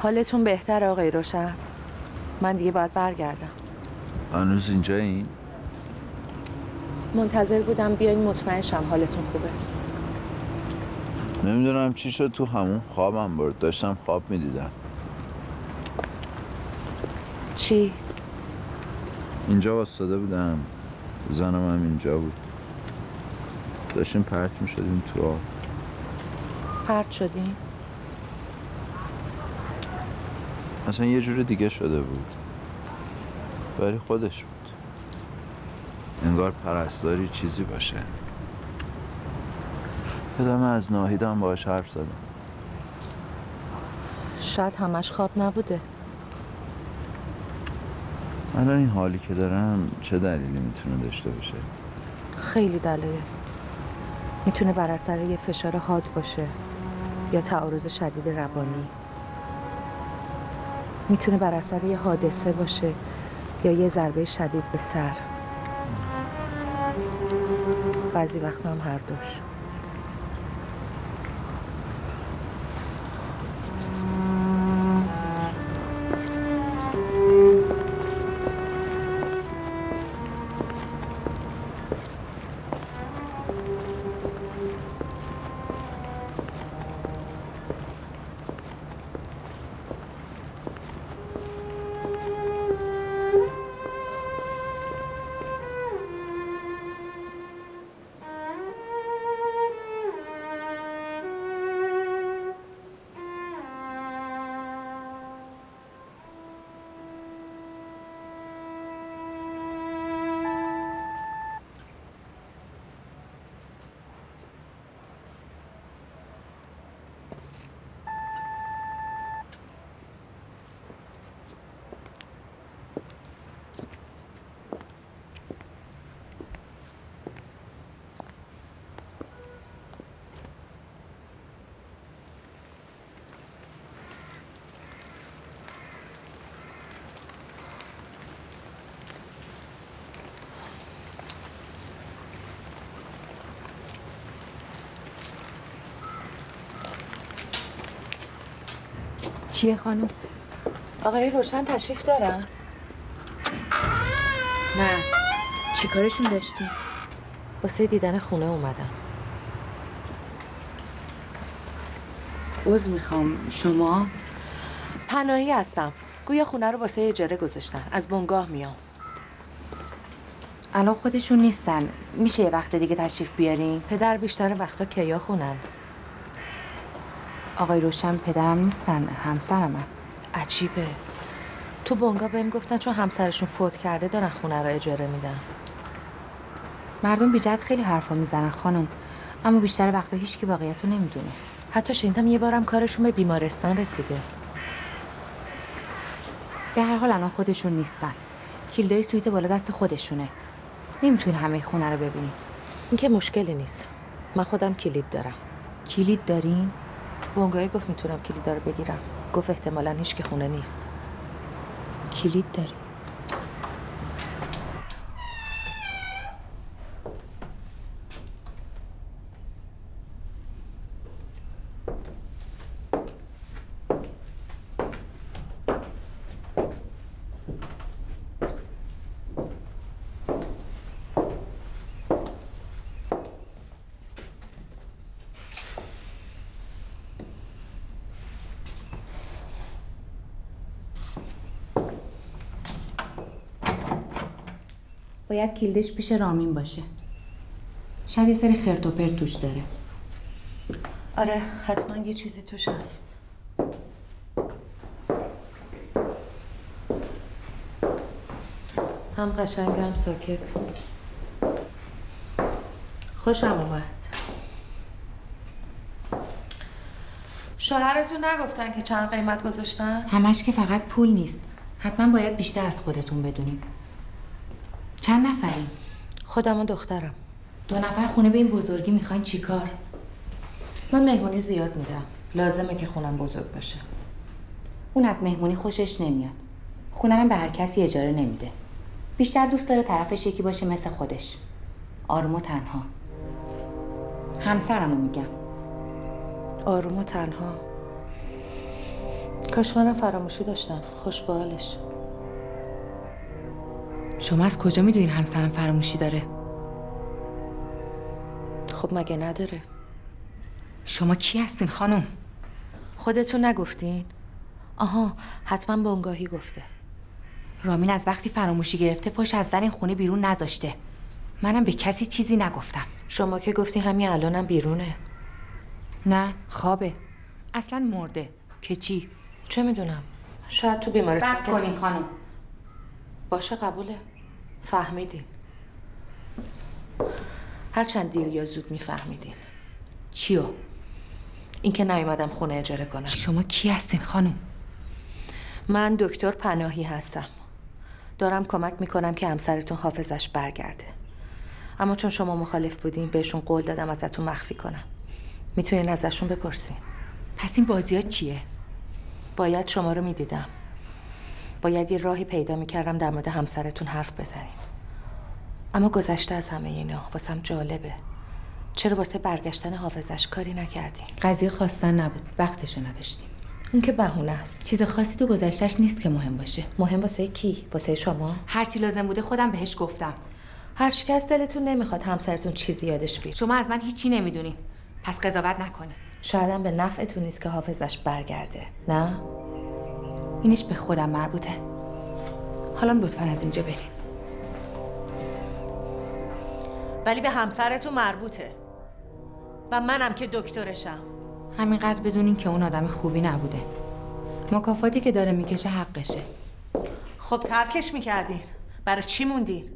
حالتون بهتر آقای روشن؟ من دیگه باید برگردم. هنوز اینجا این؟ منتظر بودم بیاین مطمئن شم حالتون خوبه. نمیدونم چی شد، تو همون خوابم برد. داشتم خواب میدیدم. چی؟ اینجا واسطاده بودم، زنم هم اینجا بود، داشتیم پرت میشدیم تو آب. پرت شدین؟ اصلا یه جور دیگه شده بود، ولی خودش بود. انگار پرستاری چیزی باشه. یادم از ناهیدم باهاش حرف زدم. شاید همش خواب نبوده. الان این حالی که دارم چه دلیلی میتونه داشته باشه؟ خیلی دلایل. میتونه بر اثر یه فشار حاد باشه یا تعارض شدید روانی. میتونه بر اثر یه حادثه باشه یا یه ضربه شدید به سر. بعضی وقتا هم هر دوش. چیه خانم؟ آقای روشن تشریف دارن؟ نه. چی کارشون داشتی؟ واسه دیدن خونه اومدم. عذر میخوام. شما؟ پناهی هستم. گویا خونه رو واسه اجاره گذاشتن. از بنگاه میام. الان خودشون نیستن. میشه یه وقت دیگه تشریف بیارین؟ پدر بیشتر وقتا کیا خونن. آقای روشن پدرم نیستن، همسرمن. عجیبه. تو بنگاه بهم گفتن چون همسرشون فوت کرده دارن خونه رو اجاره میدن. مردم بی جهت خیلی حرفا میزنن خانم، اما بیشتر وقتا هیچکی واقعیت رو نمیدونه. حتی شنیدم یه بارم کارشون به بیمارستان رسیده. به هر حال الان خودشون نیستن. کلیدای سویت بالا دست خودشونه. نمیتونین همه خونه رو ببینین. این که مشکلی نیست. من خودم کلید دارم. کلید دارین؟ بنگاهی گفت میتونم کلیدا رو بگیرم. گفت احتمالاً هیچ که خونه نیست. کلید داری؟ باید کلیدش پیش رامین باشه. شاید یه سری خرت و پرت توش داره. آره حتما یه چیزی توش هست. هم قشنگ هم ساکت. خوشم اومد. شوهرتون نگفتن که چند قیمت گذاشتن؟ همش که فقط پول نیست. حتما باید بیشتر از خودتون بدونین. چند نفرین؟ خودم و دخترم. 2 نفر خونه به این بزرگی میخواین چیکار؟ من مهمونی زیاد میدم. لازمه که خونم بزرگ باشه. اون از مهمونی خوشش نمیاد. خونه رو به هر کسی اجاره نمیده. بیشتر دوست داره طرفش یکی باشه مثل خودش. آروم و تنها. همسرمو میگم. آروم و تنها. کاش منم فراموشی داشتم. خوش به حالش. شما از کجا میدونین همسرم فراموشی داره؟ خب مگه نداره؟ شما کی هستین خانم؟ خودتون نگفتین؟ آها، حتما بنگاهی گفته. رامین از وقتی فراموشی گرفته پاش از در این خونه بیرون نذاشته. منم به کسی چیزی نگفتم. شما که گفتی همین الانم بیرونه. نه، خوابه. اصلا مرده. که چی؟ چه میدونم؟ شاید تو بیمارستان بس کنین خانم. باشه قبوله. فهمیدین. هرچند دیر یا زود میفهمیدین. چیو؟ این که نیومدم خونه اجاره کنم. شما کی هستین خانم؟ من دکتر پناهی هستم. دارم کمک میکنم که همسرتون حافظش برگرده. اما چون شما مخالف بودین بهشون قول دادم ازتون مخفی کنم. میتونین ازشون بپرسین. پس این بازیات چیه؟ باید شما رو میدیدم. باید یه راهی پیدا میکردم در مورد همسرتون حرف بزنیم. اما گذشته از همه اینا واسم جالبه. چرا واسه برگشتن حافظش کاری نکردین؟ قضیه خواستن نبود. وقتشو نداشتیم. اون که بهونه است. چیز خاصی تو گذشتش نیست که مهم باشه. مهم واسه کی؟ واسه شما؟ هرچی لازم بوده خودم بهش گفتم. هر چی که از دلتون نمیخواد همسرتون چیزی یادش بیاد. شما از من هیچی نمیدونین. پس قضاوت نکنین. شایدم به نفعتون نیست که حافظش برگرده. نه؟ اینش به خودم مربوطه. حالا لطفاً از اینجا برین. ولی به همسرتون مربوطه. و منم که دکترشم. همینقدر بدونین که اون آدم خوبی نبوده. مکافاتی که داره میکشه حقشه. خب ترکش میکردین. برای چی موندین؟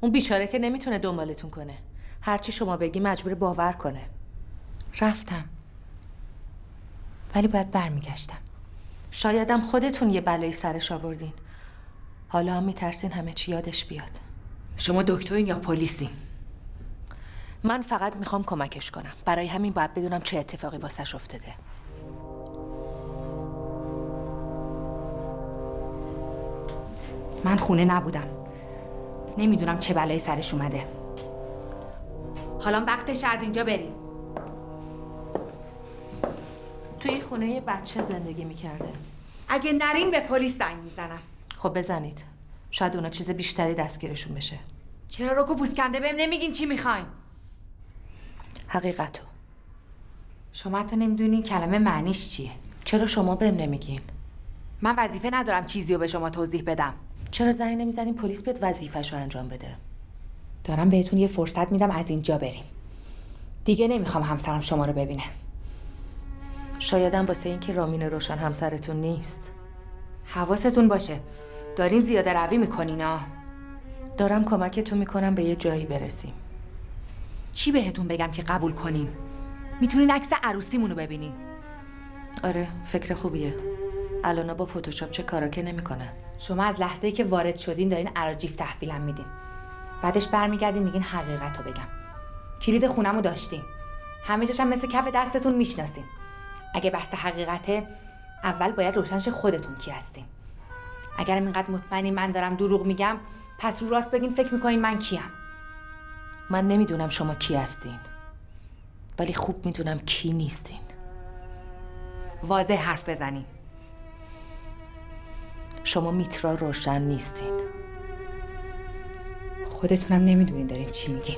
اون بیچاره که نمیتونه دنبالتون کنه. هرچی شما بگی مجبور باور کنه. رفتم. ولی باید برمیگشتم. شایدم خودتون یه بلایی سرش آوردین. حالا هم میترسین همه چی یادش بیاد. شما دکترین یا پلیسین؟ من فقط میخوام کمکش کنم. برای همین باید بدونم چه اتفاقی واسش افتاده. من خونه نبودم. نمیدونم چه بلایی سرش اومده. حالا وقتشه از اینجا بریم. توی خونه یه بچه زندگی میکرده. اگه نرین به پلیس زنگ میزنم. خب بزنید. شاید اونا چیز بیشتری دستگیرشون بشه. چرا رکو پوسکنده بهم نمیگین چی میخواین؟ حقیقتو. شما حتی نمیدونین کلمه معنیش چیه. چرا شما بهم نمیگین؟ من وظیفه ندارم چیزی رو به شما توضیح بدم. چرا زنگ نمیزنین پلیس بهت وظیفه‌شو انجام بده؟ دارم بهتون یه فرصت میدم از اینجا برین. دیگه نمیخوام همسرم شما رو ببینه. شایدم واسه این که رامین روشن همسرتون نیست. حواستون باشه. دارین زیاده روی میکنین ها. دارم کمکتون میکنم به یه جایی برسیم. چی بهتون بگم که قبول کنین؟ میتونین عکس عروسیمونو ببینین. آره فکر خوبیه. الان با فتوشاپ چه کارا که نمیکنن. شما از لحظه‌ای که وارد شدین دارین اراجیف تحویلم میدین. بعدش برمیگردین میگین حقیقتو بگم. کلید خونمو داشتین. همه جاشم مثل کف دستتون میشناسین. اگه بحث حقیقته اول باید روشنش خودتون کی هستین. اگرم اینقدر مطمئنین من دارم دروغ میگم پس رو راست بگین فکر میکنین من کیم. من نمیدونم شما کی هستین. ولی خوب میدونم کی نیستین. واضح حرف بزنین. شما میترا روشن نیستین. خودتونم نمیدونین دارین چی میگین.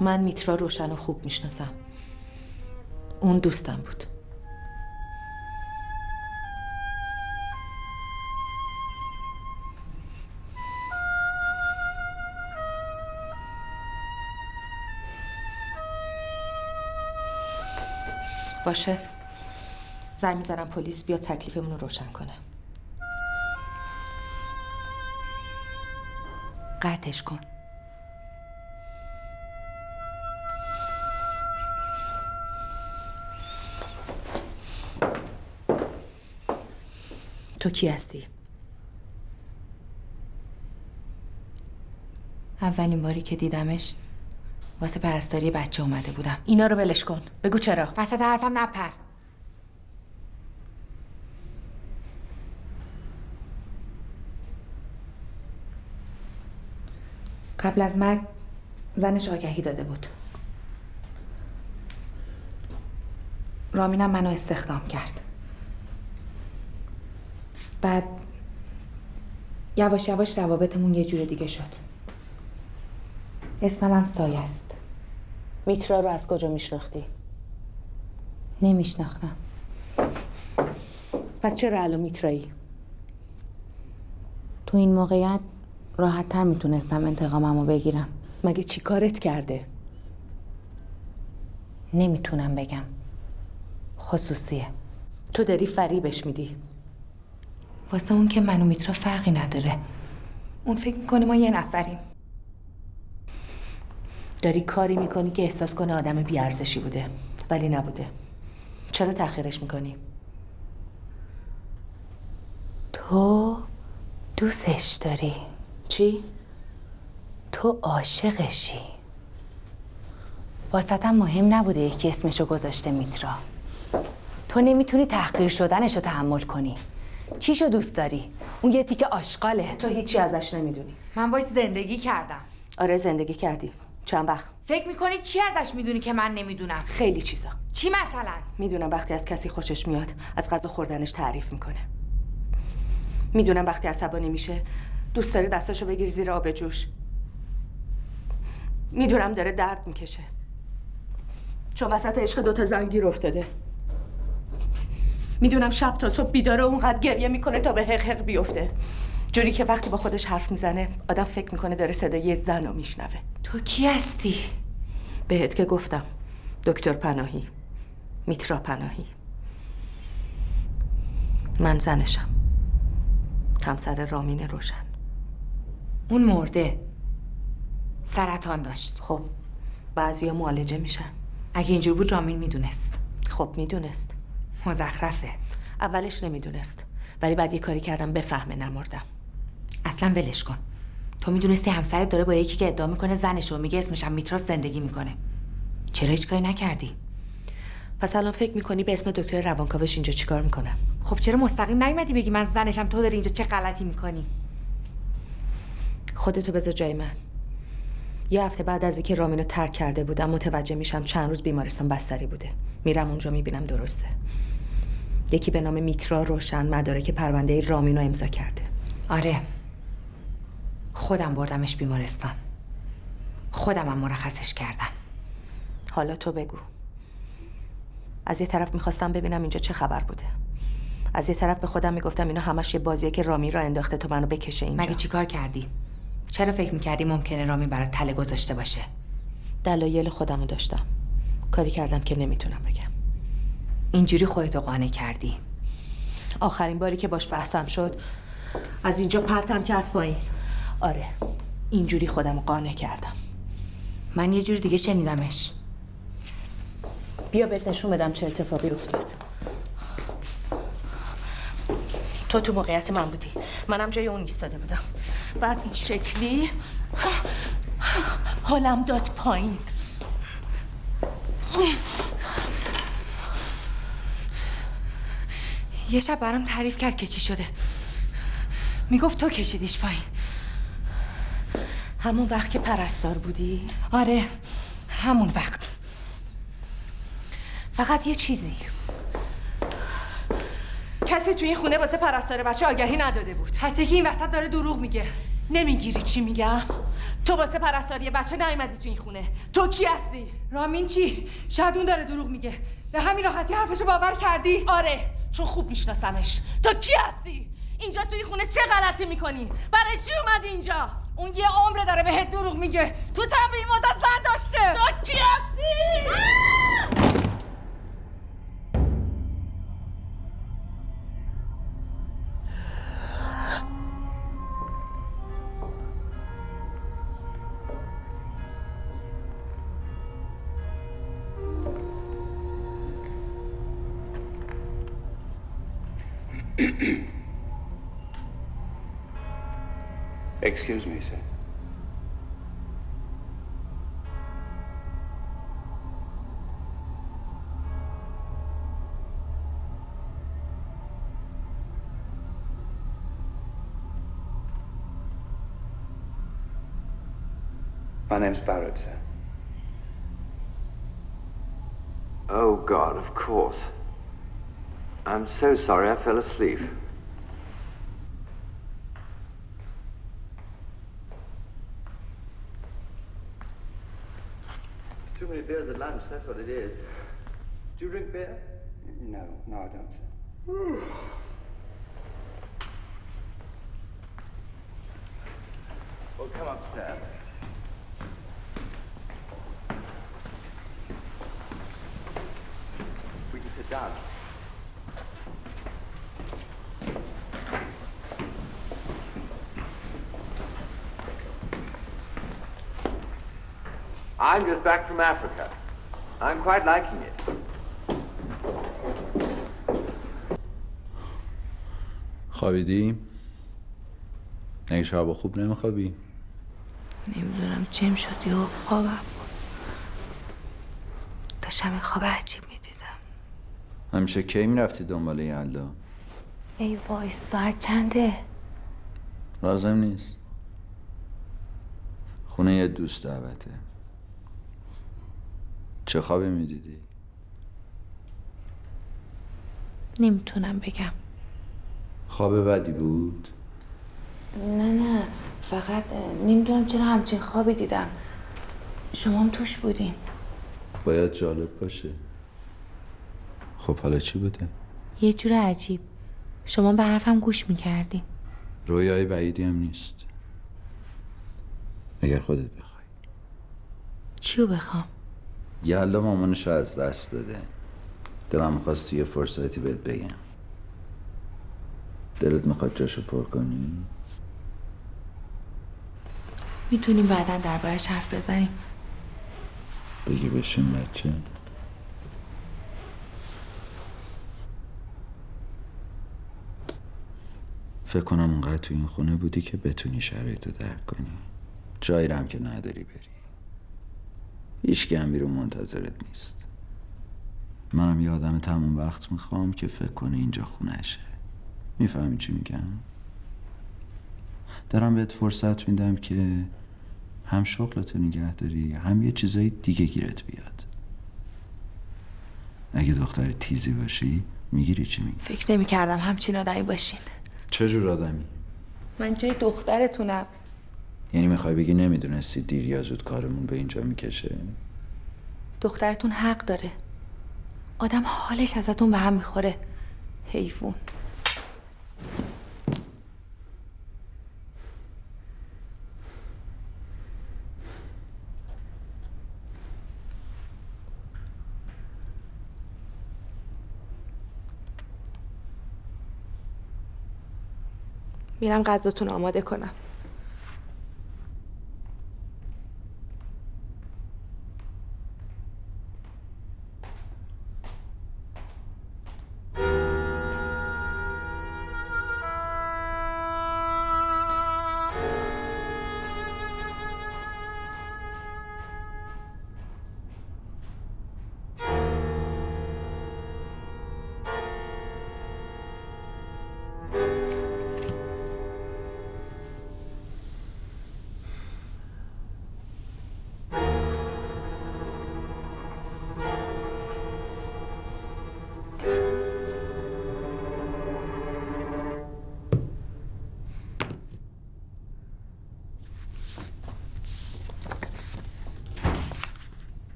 من میترا روشن رو خوب میشناسم. اون دوستم بود. باشه. زنگ میزنم پلیس بیاد تکلیفمون رو روشن کنه. قطعش کن. تو کی هستی؟ اولین باری که دیدمش واسه پرستاری بچه اومده بودم. اینا رو ولش کن. بگو چرا؟ وسط حرفم نپر. قبل از مرگ زنش آگهی داده بود. رامینم منو استخدام کرد. بعد یواش یواش روابطمون یه جور دیگه شد. اسمم هم سایه است. میترا رو از کجا میشناختی؟ نمیشناختم. پس چرا الان میترایی؟ تو این موقعیت راحت تر میتونستم انتقاممو بگیرم. مگه چی کارت کرده؟ نمیتونم بگم. خصوصیه. تو داری فریبش میدی. واسه اون که من و میترا فرقی نداره. اون فکر میکنه ما یه نفریم. داری کاری میکنی که احساس کنه آدم بیارزشی بوده، ولی نبوده. چرا تأخیرش میکنی؟ تو دوستش داری. چی؟ تو عاشقشی. واسطم مهم نبوده یکی اسمشو گذاشته میترا. تو نمیتونی تحقیر شدنشو تحمل کنی. چیشو دوست داری؟ اون یه تیکه آشغاله. تو هیچی ازش نمیدونی. من باش زندگی کردم. آره زندگی کردی. چند وقت؟ فکر میکنی چی ازش میدونی که من نمیدونم؟ خیلی چیزا. چی مثلا؟ میدونم وقتی از کسی خوشش میاد از غذا خوردنش تعریف میکنه. میدونم وقتی عصبانی میشه دوست داره دستاشو بگیری زیر آب جوش. میدونم داره درد میکشه چون وسط عشق دوتا زن گیر افتاده. میدونم شب تا صبح بیداره اونقدر گریه میکنه تا به حق حق بیفته، جوری که وقتی با خودش حرف میزنه آدم فکر میکنه داره صدای یه زن رو میشنوه. تو کی هستی؟ بهت که گفتم دکتر پناهی، میترا پناهی. من زنشم، همسر رامین روشن. اون مرده. سرطان داشت. خب بعضیا معالجه میشن. اگه اینجور بود رامین میدونست. خب میدونست. مزخرفه. اولش نمیدونست ولی بعد یه کاری کردم بفهمه نمردم. اصلا ولش کن. تو میدونستی همسرت داره با یکی که ادعا میکنه زنشو، میگه اسمش هم میتراس زندگی میکنه. چرا هیچ کاری نکردی؟ پس الان فکر میکنی به اسم دکتر روانکاوش اینجا چیکار میکنم؟ خب چرا مستقیم نیومدی بگی من زنشم، تو داری اینجا چه غلطی میکنی؟ خودتو بذار جای من. یه هفته بعد از اینکه رامینو ترک کرده بودم متوجه میشم چند روز بیمارستان بستری بوده. میرم اونجا میبینم درسته. یکی به نام میترا روشن مدارک پرونده رامینو امضا کرده. آره. خودم بردمش بیمارستان. خودم هم مرخصش کردم. حالا تو بگو. از یه طرف میخواستم ببینم اینجا چه خبر بوده. از یه طرف به خودم میگفتم اینا همش یه بازیه که رامین را انداخته تو منو بکشه اینجا. مگه چیکار کردی؟ چرا فکر میکردی ممکنه رامین برات تله گذاشته باشه؟ دلایل خودمو داشتم. کاری کردم که نمیتونم بگم. اینجوری خودتو قانع کردی. آخرین باری که باش بحثم شد از اینجا پرتم کرد پایین. آره اینجوری خودمو قانع کردم. من یه جور دیگه شنیدمش. بیا بهت نشون بدم چه اتفاقی افتاد. تو موقعیت من بودی، منم جای اون ایستاده بودم. بعد این شکلی حالم داد پایین. یه شب برام تعریف کرد که چی شده. میگفت تو کشیدیش پایین. همون وقت که پرستار بودی؟ آره همون وقت. فقط یه چیزی، کسی توی این خونه واسه پرستار بچه آگهی نداده بود. کسی که این وسط داره دروغ میگه. نمیگیری چی میگم؟ تو واسه پرستاری بچه نیومدی تو این خونه. تو کی هستی؟ رامین چی؟ شاید اون داره دروغ میگه. به همین راحتی حرفشو باور کردی؟ آره چون خوب میشناسمش. تو کی هستی؟ اینجا توی خونه چه غلطی میکنی؟ برای چی اومدی اینجا؟ اون یه عمره داره بهت دروغ میگه. تو طرف این مدت زن داشته. تو کی هستی؟ Excuse me, sir. My name's Barrett, sir. Oh, God, of course. I'm so sorry I fell asleep. Too many beers at lunch, that's what it is. Do you drink beer? No, I don't, sir. Well, come upstairs. We can sit down. I'm just back from Africa. I'm quite liking it. خوابیدی؟ اگه شب خوب نمیخوابی؟ نمیدونم چیم شد یه خوابم بود. داشتم این خواب عجیب میدیدم. همیشه کی میرفتی دنبال یلدا؟ ای وای ساعت چنده؟ لازم نیست. خونه یه دوست دعوته. چه خوابی میدیدی؟ نمیتونم بگم. خواب بدی بود؟ نه فقط نمیدونم چرا همچین خوابی دیدم. شما هم توش بودین. باید جالب باشه. خب حالا چی بوده؟ یه جور عجیب. شما به حرفم گوش میکردین. رویای بعیدی هم نیست. اگر خودت بخوای. چیو بخوام؟ یلدا مامانشو از دست داده. دلم میخواست توی یه فرصتی بهت بگم. دلت میخواد جاشو پر کنی؟ میتونیم بعدا دربارش حرف بزنیم. بگی بشین بچه. فکر کنم اونقدر تو این خونه بودی که بتونی شرایطو درک کنی. جایی هم که نداری بری. هیچکی هم بیرون منتظرت نیست. منم یه آدم تموم وقت میخوام که فکر کنه اینجا خونشه. میفهمی چی میگم؟ دارم بهت فرصت میدم که هم شغلتو نگه داری هم یه چیزای دیگه گیرت بیاد. اگه دختر تیزی باشی میگیری چی میگی؟ فکر نمیکردم همچین آدمی باشین. چه جور آدمی؟ من جای دخترتونم. یعنی میخوای بگی نمیدونستی دیر یا زود کارمون به اینجا میکشه؟ دخترتون حق داره. آدم حالش ازتون به هم میخوره. حیوون. میرم غذاتون آماده کنم.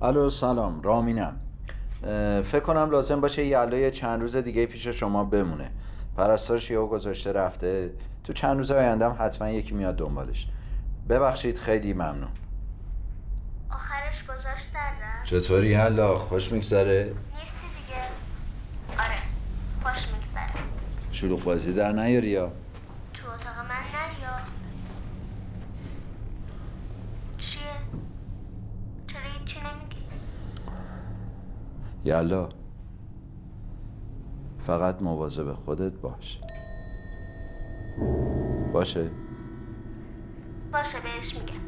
الو سلام، رامینم. فکر کنم لازم باشه یلدا چند روز دیگه پیش شما بمونه. پرستارش یهو گذاشته رفته. تو چند روز آیندهم حتما یکی میاد دنبالش. ببخشید خیلی ممنون. آخرش گذاشت در رفت. چطوری هلا؟ خوش میگذره؟ نیستی دیگه؟ آره خوش میگذره. شلوغ بازی در نیاری یا؟ تو اتاق من نریا. چیه؟ چرا هیچی نمیگی؟ یالا فقط مواظب خودت باش. باشه؟ باشه بهش میگم.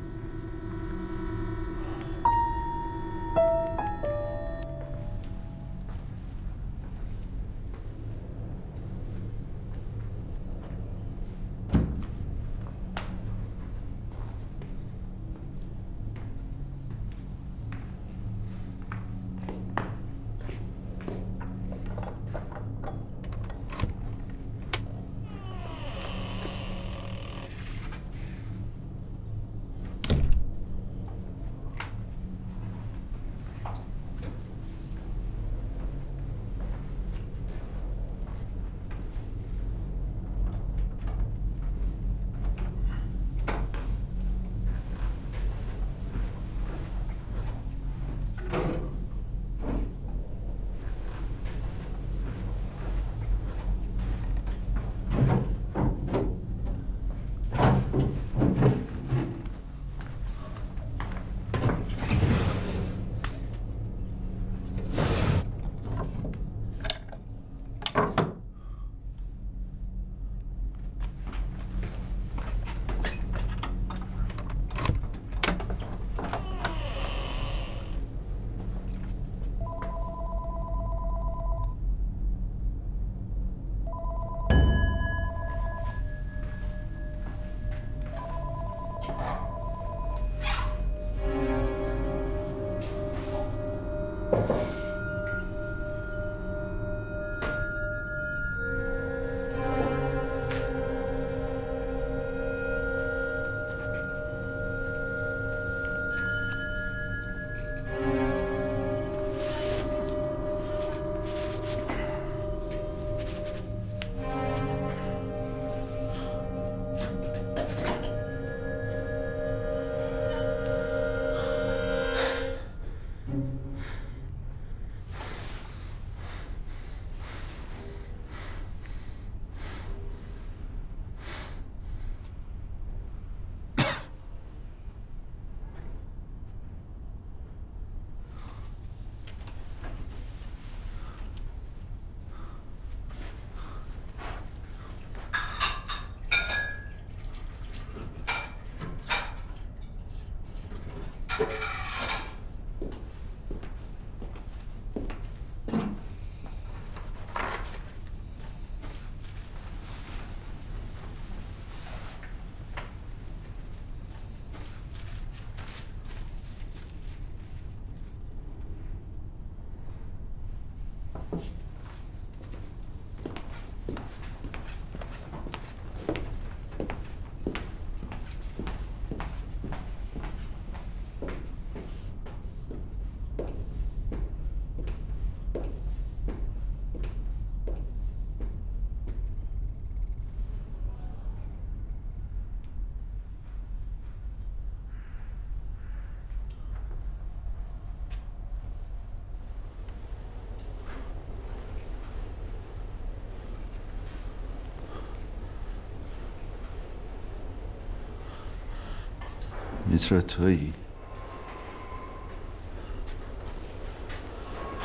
میترا تویی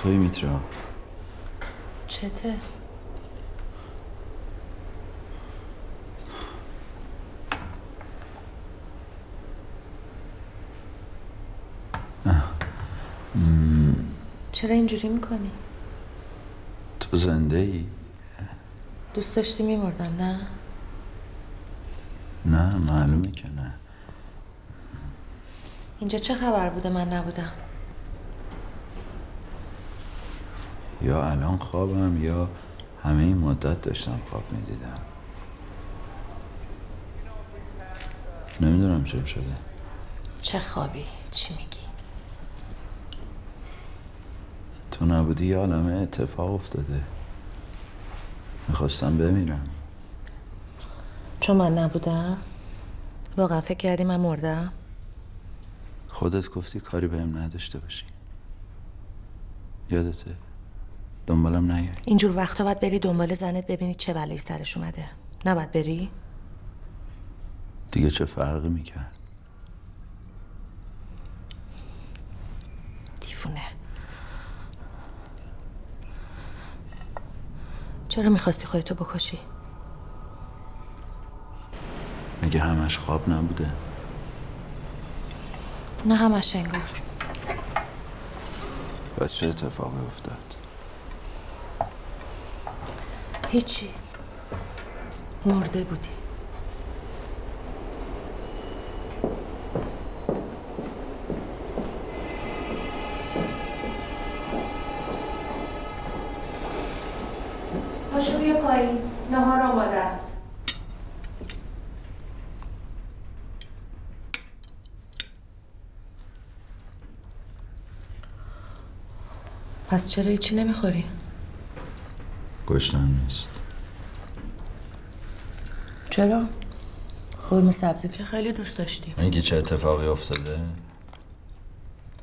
میترا چته؟ چرا اینجوری میکنی؟ تو زنده ای؟ دوست داشتی میمردم نه؟ نه معلومه که نه. اینجا چه خبر بوده من نبودم؟ یا الان خوابم یا همه این مدت داشتم خواب میدیدم. نمیدونم چه شده. چه خوابی؟ چی میگی؟ تو نبودی یه عالمه اتفاق افتاده. میخواستم بمیرم. چون من نبودم؟ واقعا فکر کردی من مردم؟ خودت گفتی کاری بهم نداشته باشی. یادته؟ دنبالم نیای. اینجور وقتا باید بری دنبال زنت ببینی چه بلایی سرش اومده. نباید بری؟ دیگه چه فرقی میکرد؟ دیوونه. چرا میخواستی خودتو بکشی؟ مگه همش خواب نبوده؟ نه همش انگار. و چه اتفاقی افتاد؟ هیچی. مرده بودی. پاشو بیا پایین. نهار آماده است. پس چرا هیچی نمیخوری؟ گشنم نیست. چرا؟ قرمه سبزی که خیلی دوست داشتی. میگی چه اتفاقی افتاده؟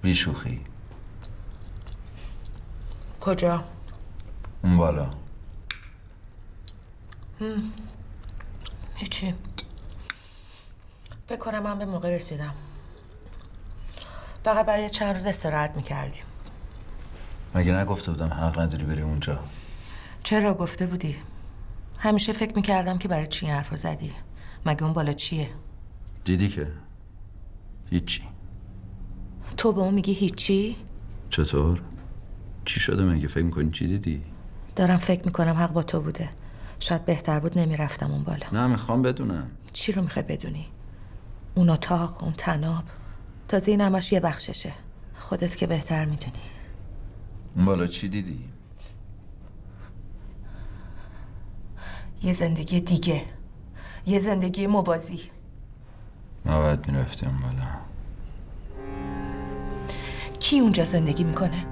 بی شوخی. کجا؟ اون بالا. هیچی. فکر کنم من به موقع رسیدم. فقط باید چند روز استراحت میکردیم. مگه نگفته بودم حق نداری بری اونجا؟ چرا گفته بودی؟ همیشه فکر میکردم که برای چی این حرفو زدی؟ مگه اون بالا چیه؟ دیدی که هیچی. تو به اون میگی هیچی؟ چطور؟ چی شده مگه فکر میکنی چی دیدی؟ دارم فکر میکنم حق با تو بوده. شاید بهتر بود نمیرفتم اون بالا. نه میخوام بدونم. چی رو میخوای بدونی؟ اون اتاق، اون تناب، تازه این همش یه بخششه. خودت که بهتر میدونی. اون بالا چی دیدی؟ یه زندگی دیگه، یه زندگی موازی. ما باید میرفتیم اون بالا. کی اونجا زندگی میکنه؟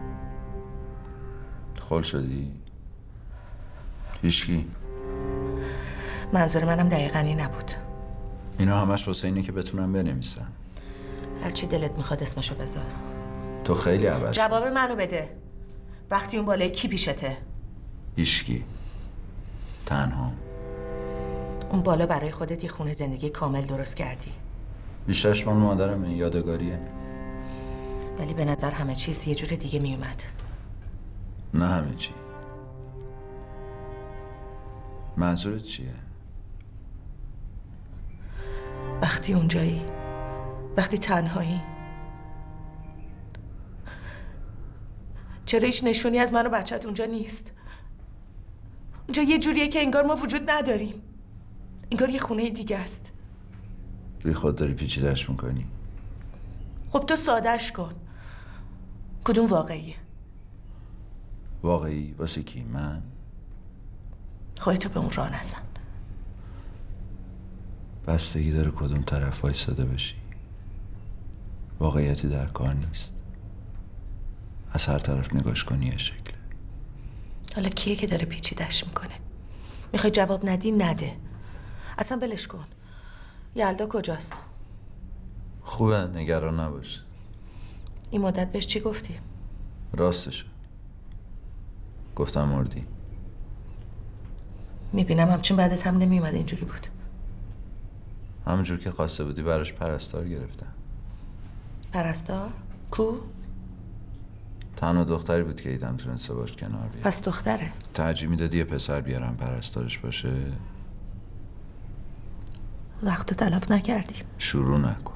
خول شدی؟ هیچکی؟ منظور منم دقیقاً این نبود. اینا همش واسه اینه که بتونم بنویسم. هرچی دلت میخواد اسمشو بذار. تو خیلی عوض. جواب منو بده. وقتی اون بالای کی پیشته؟ هیچکی. تنها. اون بالا برای خودت یه خونه زندگی کامل درست کردی. بیشترش مال مادرم یادگاریه. ولی به نظر همه چیز یه جور دیگه میومد. نه همه چی. منظورت چیه؟ وقتی اونجایی، وقتی تنهایی، چرا هیچ نشونی از من و بچت اونجا نیست؟ اونجا یه جوریه که انگار ما وجود نداریم. انگار یه خونه دیگه است. بی خود داری پیچیده‌اش میکنی. خب تو ساده‌اش کن. کدوم واقعیه؟ واقعی واسه کی؟ من؟ خودتو به اون راه نزن. بستگی داره کدوم طرف وایساده باشی. واقعیتی در کار نیست. از هر طرف نگاش کنی یه شکله. حالا کیه که داره پیچیده‌اش میکنه؟ میخوای جواب ندی نده. اصلا بلش کن. یلدا کجاست؟ خوبه نگران نباش. این مدت بهش چی گفتی؟ راستشو گفتم مردی. میبینم همچین بعدت هم نمیومد اینجوری بود. همونجور که خواسته بودی براش پرستار گرفتم. پرستار؟ کو؟ تنها دختری بود که دیدم تونسته باش کنار بیاد. پس دختره. ترجیح میدادی یه پسر بیارم پرستارش باشه؟ وقتو تلف نکردی. شروع نکن.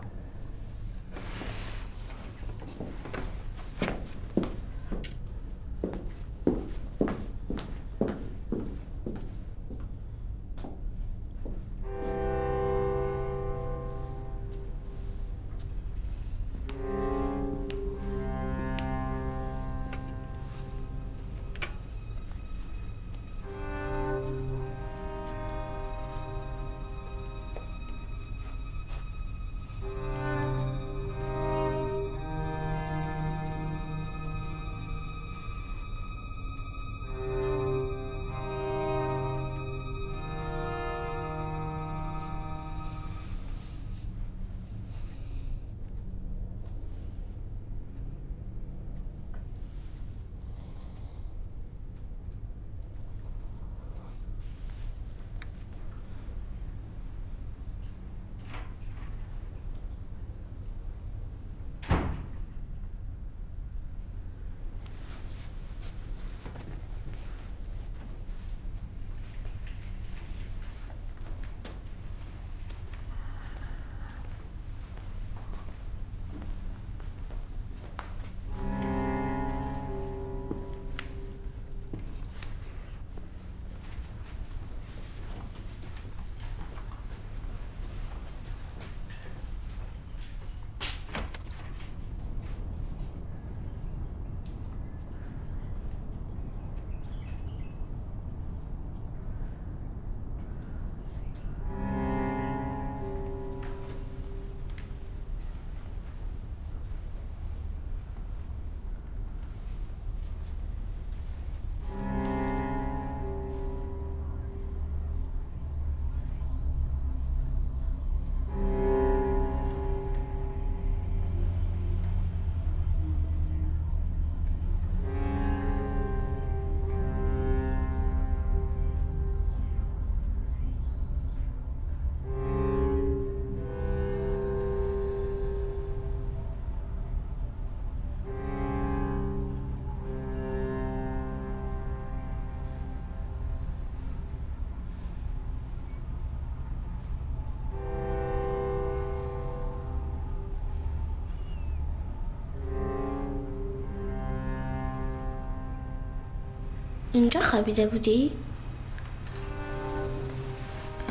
اینجا خوابیده بودی؟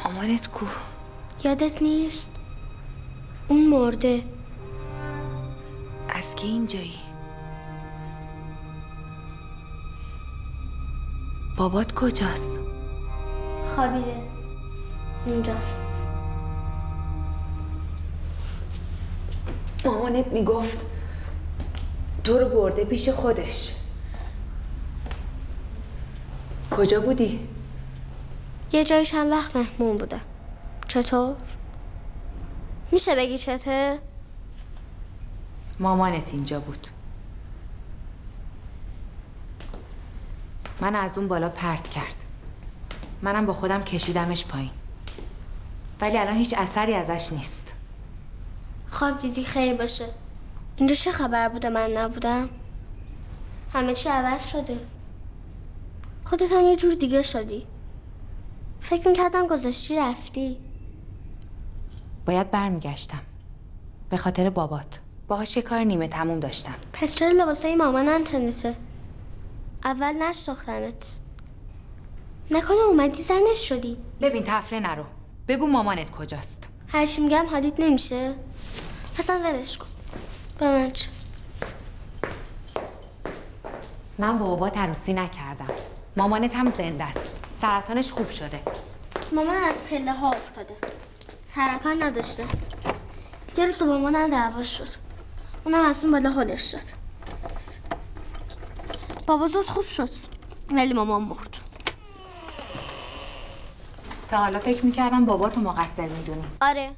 مامانت کو؟ یادت نیست؟ اون مرده. از کی اینجایی؟ بابات کجاست؟ خوابیده. اونجاست. مامانت میگفت تو رو برده پیش خودش. کجا بودی؟ یه جایی چند وقت مهمون بودم. چطور؟ میشه بگی چته؟ مامانت اینجا بود. من از اون بالا پرت کرد. منم با خودم کشیدمش پایین. ولی الان هیچ اثری ازش نیست. خواب دیدی خیر باشه. اینجا چه خبر بوده من نبودم؟ همه چی عوض شده. خودت هم یه جور دیگه شدی. فکر میکردم گذاشتی رفتی. باید برمیگشتم. به خاطر بابات. باهاش یه کار نیمه تموم داشتم. پس چرا لباسای مامانم تنیسه؟ اول نشناختمت. نکنه اومدی زنش شدی؟ ببین تفره نرو. بگو مامانت کجاست. هرچی میگم حالیت نمیشه؟ اصلا ولش کن. به من چه؟ من با بابات عروسی نکردم. مامانت هم زنده است. سرطانش خوب شده. مامان از پله ها افتاده. سرطان نداشته. یه روز با مامانم دعوا شد. اونم از اون بالا حالش شد. بابا زود خوب شد. ولی مامان مرد. تا حالا فکر میکردم باباتو مقصر میدونی. آره.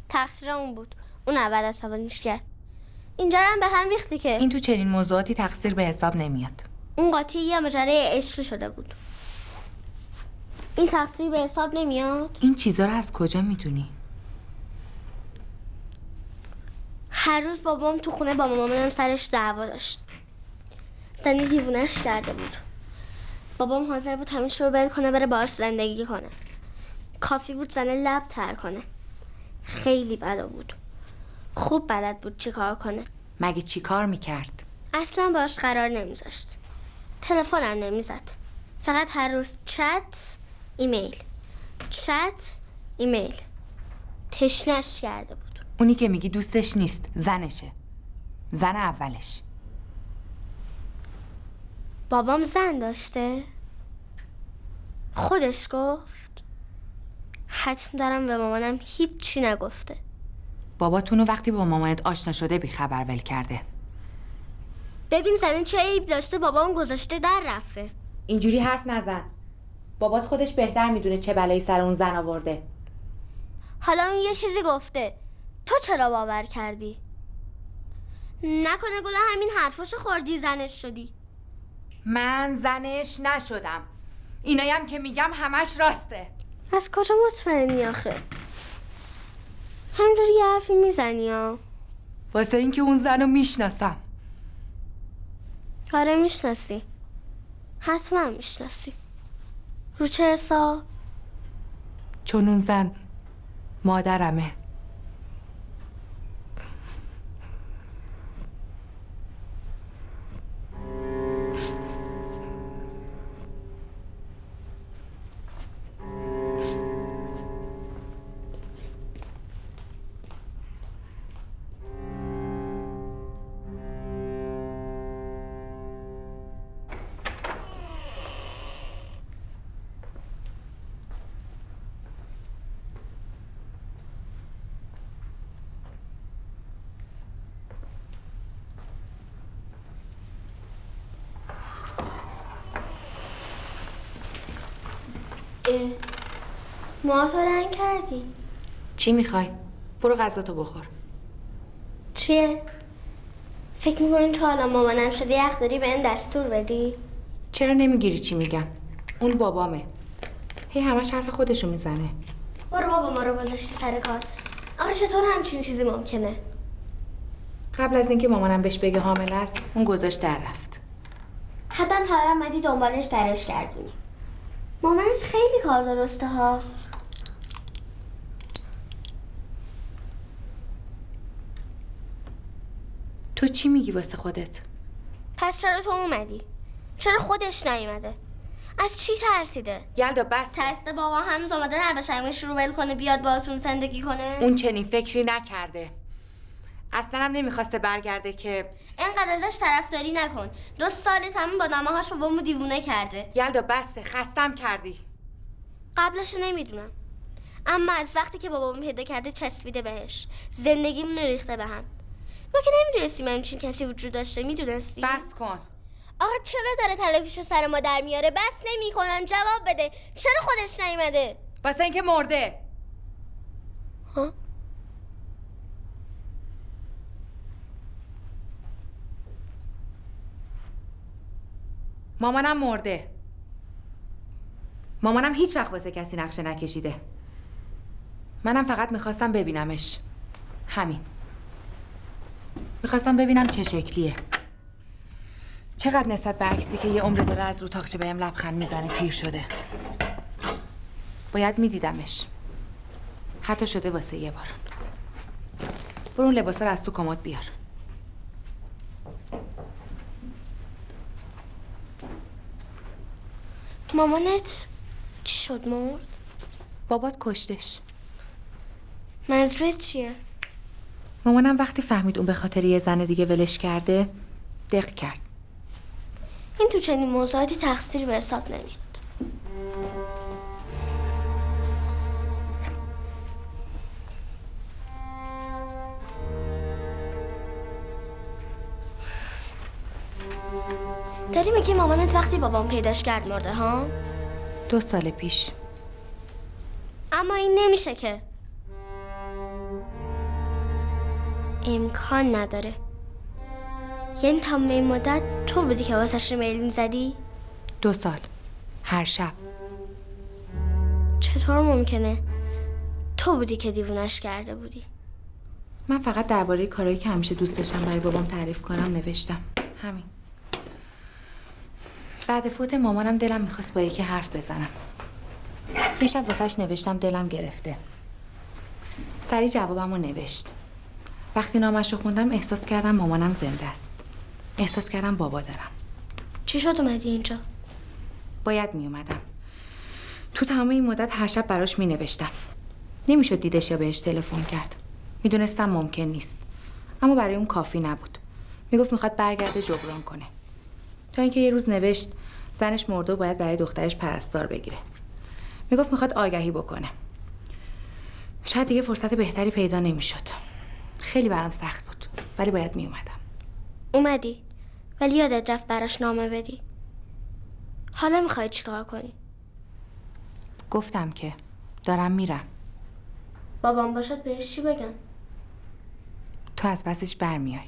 تقصیر اون بود. اون اول عصبانیش کرد. اینجا هم به هم ریختی که این تو چنین موضوعاتی تقصیر به حساب نمیاد. اون قاطی یه ماجرای عشقی شده بود. این تقصیر به حساب نمیاد؟ این چیزا رو از کجا میدونی؟ هر روز بابام تو خونه با مامانم سرش دعوا داشت. زنی دیوونه‌اش کرده بود. بابام حاضر بود همین رو ول کنه بره باهاش زندگی کنه. کافی بود زنه لب تر کنه. خیلی بلا بود. خوب بلد بود چی کار کنه. مگه چی کار میکرد؟ اصلا باش قرار نمیذاشت. تلفنم نمیزد. فقط هر روز چت ایمیل. چت ایمیل. تشنش کرده بود. اونی که میگی دوستش نیست، زنشه. زن اولش. بابام زن داشته؟ خودش گفت؟ حتم دارم به مامانم هیچی نگفته. باباتونو وقتی با مامانت آشنا شده بیخبر ول کرده. ببین زنه چه عیب داشته بابام گذاشته در رفته. اینجوری حرف نزن. بابات خودش بهتر میدونه چه بلایی سر اون زن آورده. حالا اون یه چیزی گفته. تو چرا باور کردی؟ نکنه گله همین حرفاشو خوردی زنش شدی. من زنش نشدم. اینایم که میگم همش راسته. از کجا مطمئنی آخه؟ همجوری یه حرفی میزنی ها؟ واسه اینکه اون زنو میشناسم. آره میشناسی. حتما میشناسی. رو چه حساب؟ چون اون زن مادرمه. موهاتو رنگ کردی؟ چی میخوای؟ برو غذاتو بخور. چیه؟ فکر میکنی چون حالا مامانم شده یخ داری بهم دستور بدی؟ چرا نمیگیری چی میگم؟ اون بابامه. هی همش حرف خودشو میزنه. برو بابا ما رو گذاشتی سر کار. آخه چطور همچین چیزی ممکنه؟ قبل از اینکه مامانم بهش بگه حامل است، اون گذاشت در رفت. حتما حالا اومدی دنبالش برش گردونی. مامانت خیلی کار درسته ها. تو چی میگی واسه خودت؟ پس چرا تو اومدی؟ چرا خودش نیومده؟ از چی ترسیده؟ یلدا بس. ترسیده بابا هنوز آماده نباشمش رو ول کنه بیاد باهاتون زندگی کنه؟ اون چنین فکری نکرده. اصلا هم نمیخواسته برگرده که اینقدر ازش طرفداری نکن. 2 سال تمام با نامه‌هاش بابامو دیوونه کرده. یلدا بسه، خستم کردی. قبلشو نمیدونم، اما از وقتی که بابامو پیدا کرده چسبیده بهش. زندگیمون رو ریخته به هم. ما که نمیدونستیم همچین کسی وجود داشته. میدونستی؟ بس کن. آقا چرا داره تلفیشو سر ما در میاره؟ بس نمیکنن. جواب بده. چرا خودش نیومده؟ واسه اینکه مرده. ها؟ مامانم مرده. مامانم هیچ وقت واسه کسی نقشه نکشیده. منم فقط میخواستم ببینمش. همین. میخواستم ببینم چه شکلیه. چقدر نسبت به عکسی که یه عمر داره از رو تاقچه بهم لبخند میزنه پیر شده. باید میدیدمش. حتی شده واسه یه بار. برو اون لباسا رو از تو کمد بیار. مامانت چی شد؟ مرد؟ بابات کشتش. منظورت چیه؟ مامانم وقتی فهمید اون به خاطر یه زن دیگه ولش کرده دق کرد. این تو چنین موضوعاتی تقصیر به حساب نمیاد. داری میگی مامانت وقتی بابام پیداش کرد مرده ها؟ 2 سال پیش. اما این نمیشه که. امکان نداره. یعنی تمام این مدت تو بودی که واسش ریمیل میزدی؟ 2 سال. هر شب. چطور ممکنه؟ تو بودی که دیوونش کرده بودی. من فقط درباره کارهایی که همیشه دوست داشتم برای بابام تعریف کنم نوشتم. همین. بعد فوت مامانم دلم میخواست با یکی حرف بزنم. یه شب واسش نوشتم دلم گرفته. سریع جوابمو نوشت. وقتی نامش رو خوندم احساس کردم مامانم زنده است. احساس کردم بابا دارم. چی شد اومدی اینجا؟ باید میومدم. تو تمام این مدت هر شب براش مینوشتم. نمیشد دیدش یا بهش تلفن کرد. میدونستم ممکن نیست. اما برای اون کافی نبود. میگفت میخواد برگرده جبران کنه. تا اینکه یه روز نوشت زنش مرده و باید برای دخترش پرستار بگیره. میگفت میخواد آگهی بکنه. شاید دیگه فرصت بهتری پیدا نمیشد. خیلی برام سخت بود ولی باید میومدم. اومدی ولی یادت رفت براش نامه بدی. حالا میخوای چیکار کنی؟ گفتم که دارم میرم. بابام باشد بهش چی بگم؟ تو از پسش برمیای.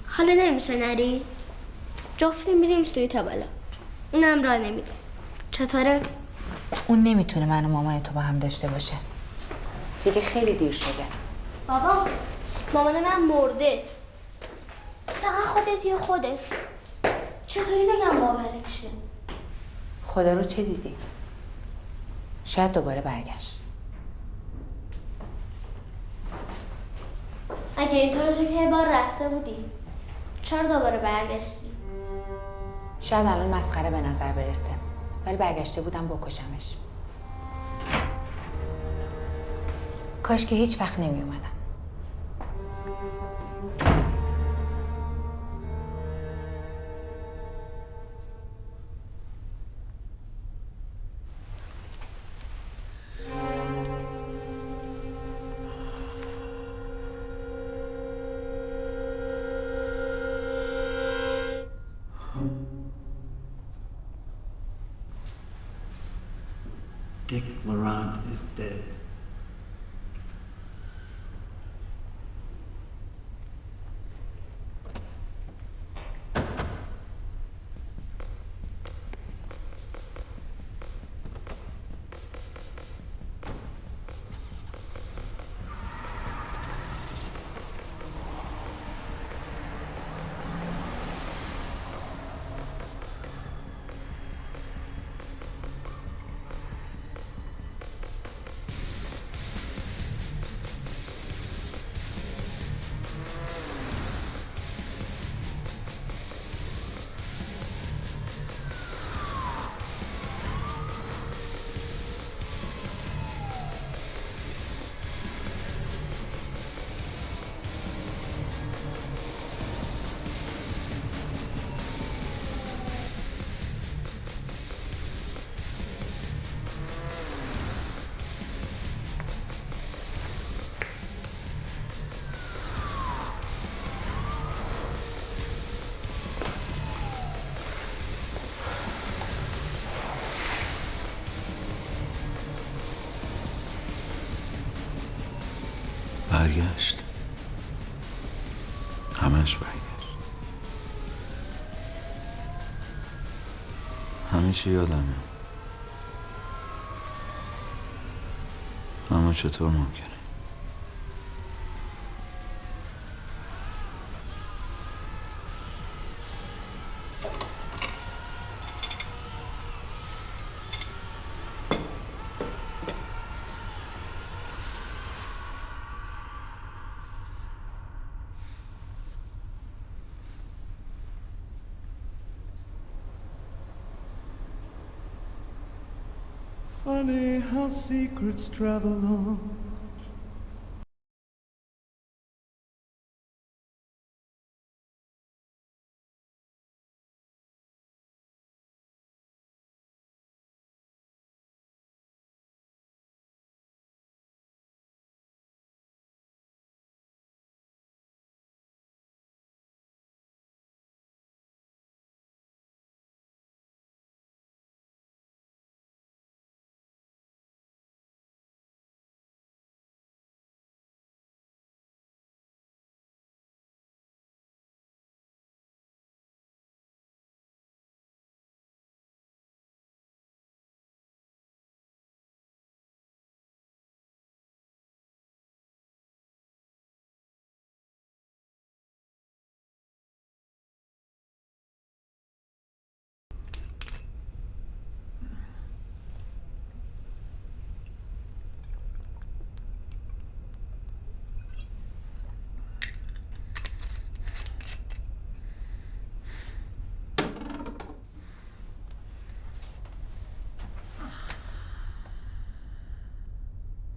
حالا نمیشه نری؟ جفتی میریم سوی بالا. اونم راه نمیده. چطوره؟ اون نمیتونه من و مامان تو با هم داشته باشه. دیگه خیلی دیر شده. بابا مامان من مرده. فقط خودت یا خودت. چطوری بگم باورت شه؟ خدا رو چه دیدی؟ شاید دوباره برگشت. اگه اینطور تو که یه بار رفته بودی چرا دوباره برگشتی؟ شاید الان مسخره به نظر برسه ولی برگشته بودم بکشمش. کاش که هیچ وقت نمی اومدم. Dick Laurent is dead. برگشت. همش برگشت. همه چی یادمه. اما چطور ممکنه؟ Funny how secrets travel on.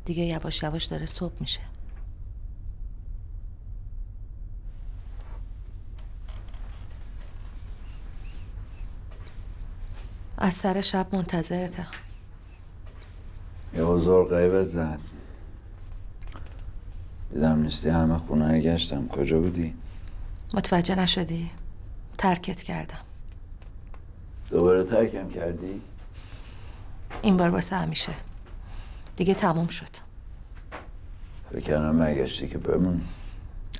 دیگه یواش یواش داره صبح میشه. از سر شب منتظرتم. یه حضور غیبت زد. دیدم نیستی، همه خونه رو گشتم. کجا بودی؟ متوجه نشدی؟ ترکت کردم. دوباره ترکم کردی؟ این بار واسه همیشه. دیگه تموم شد. فکر کردم برگشتی که بمونی.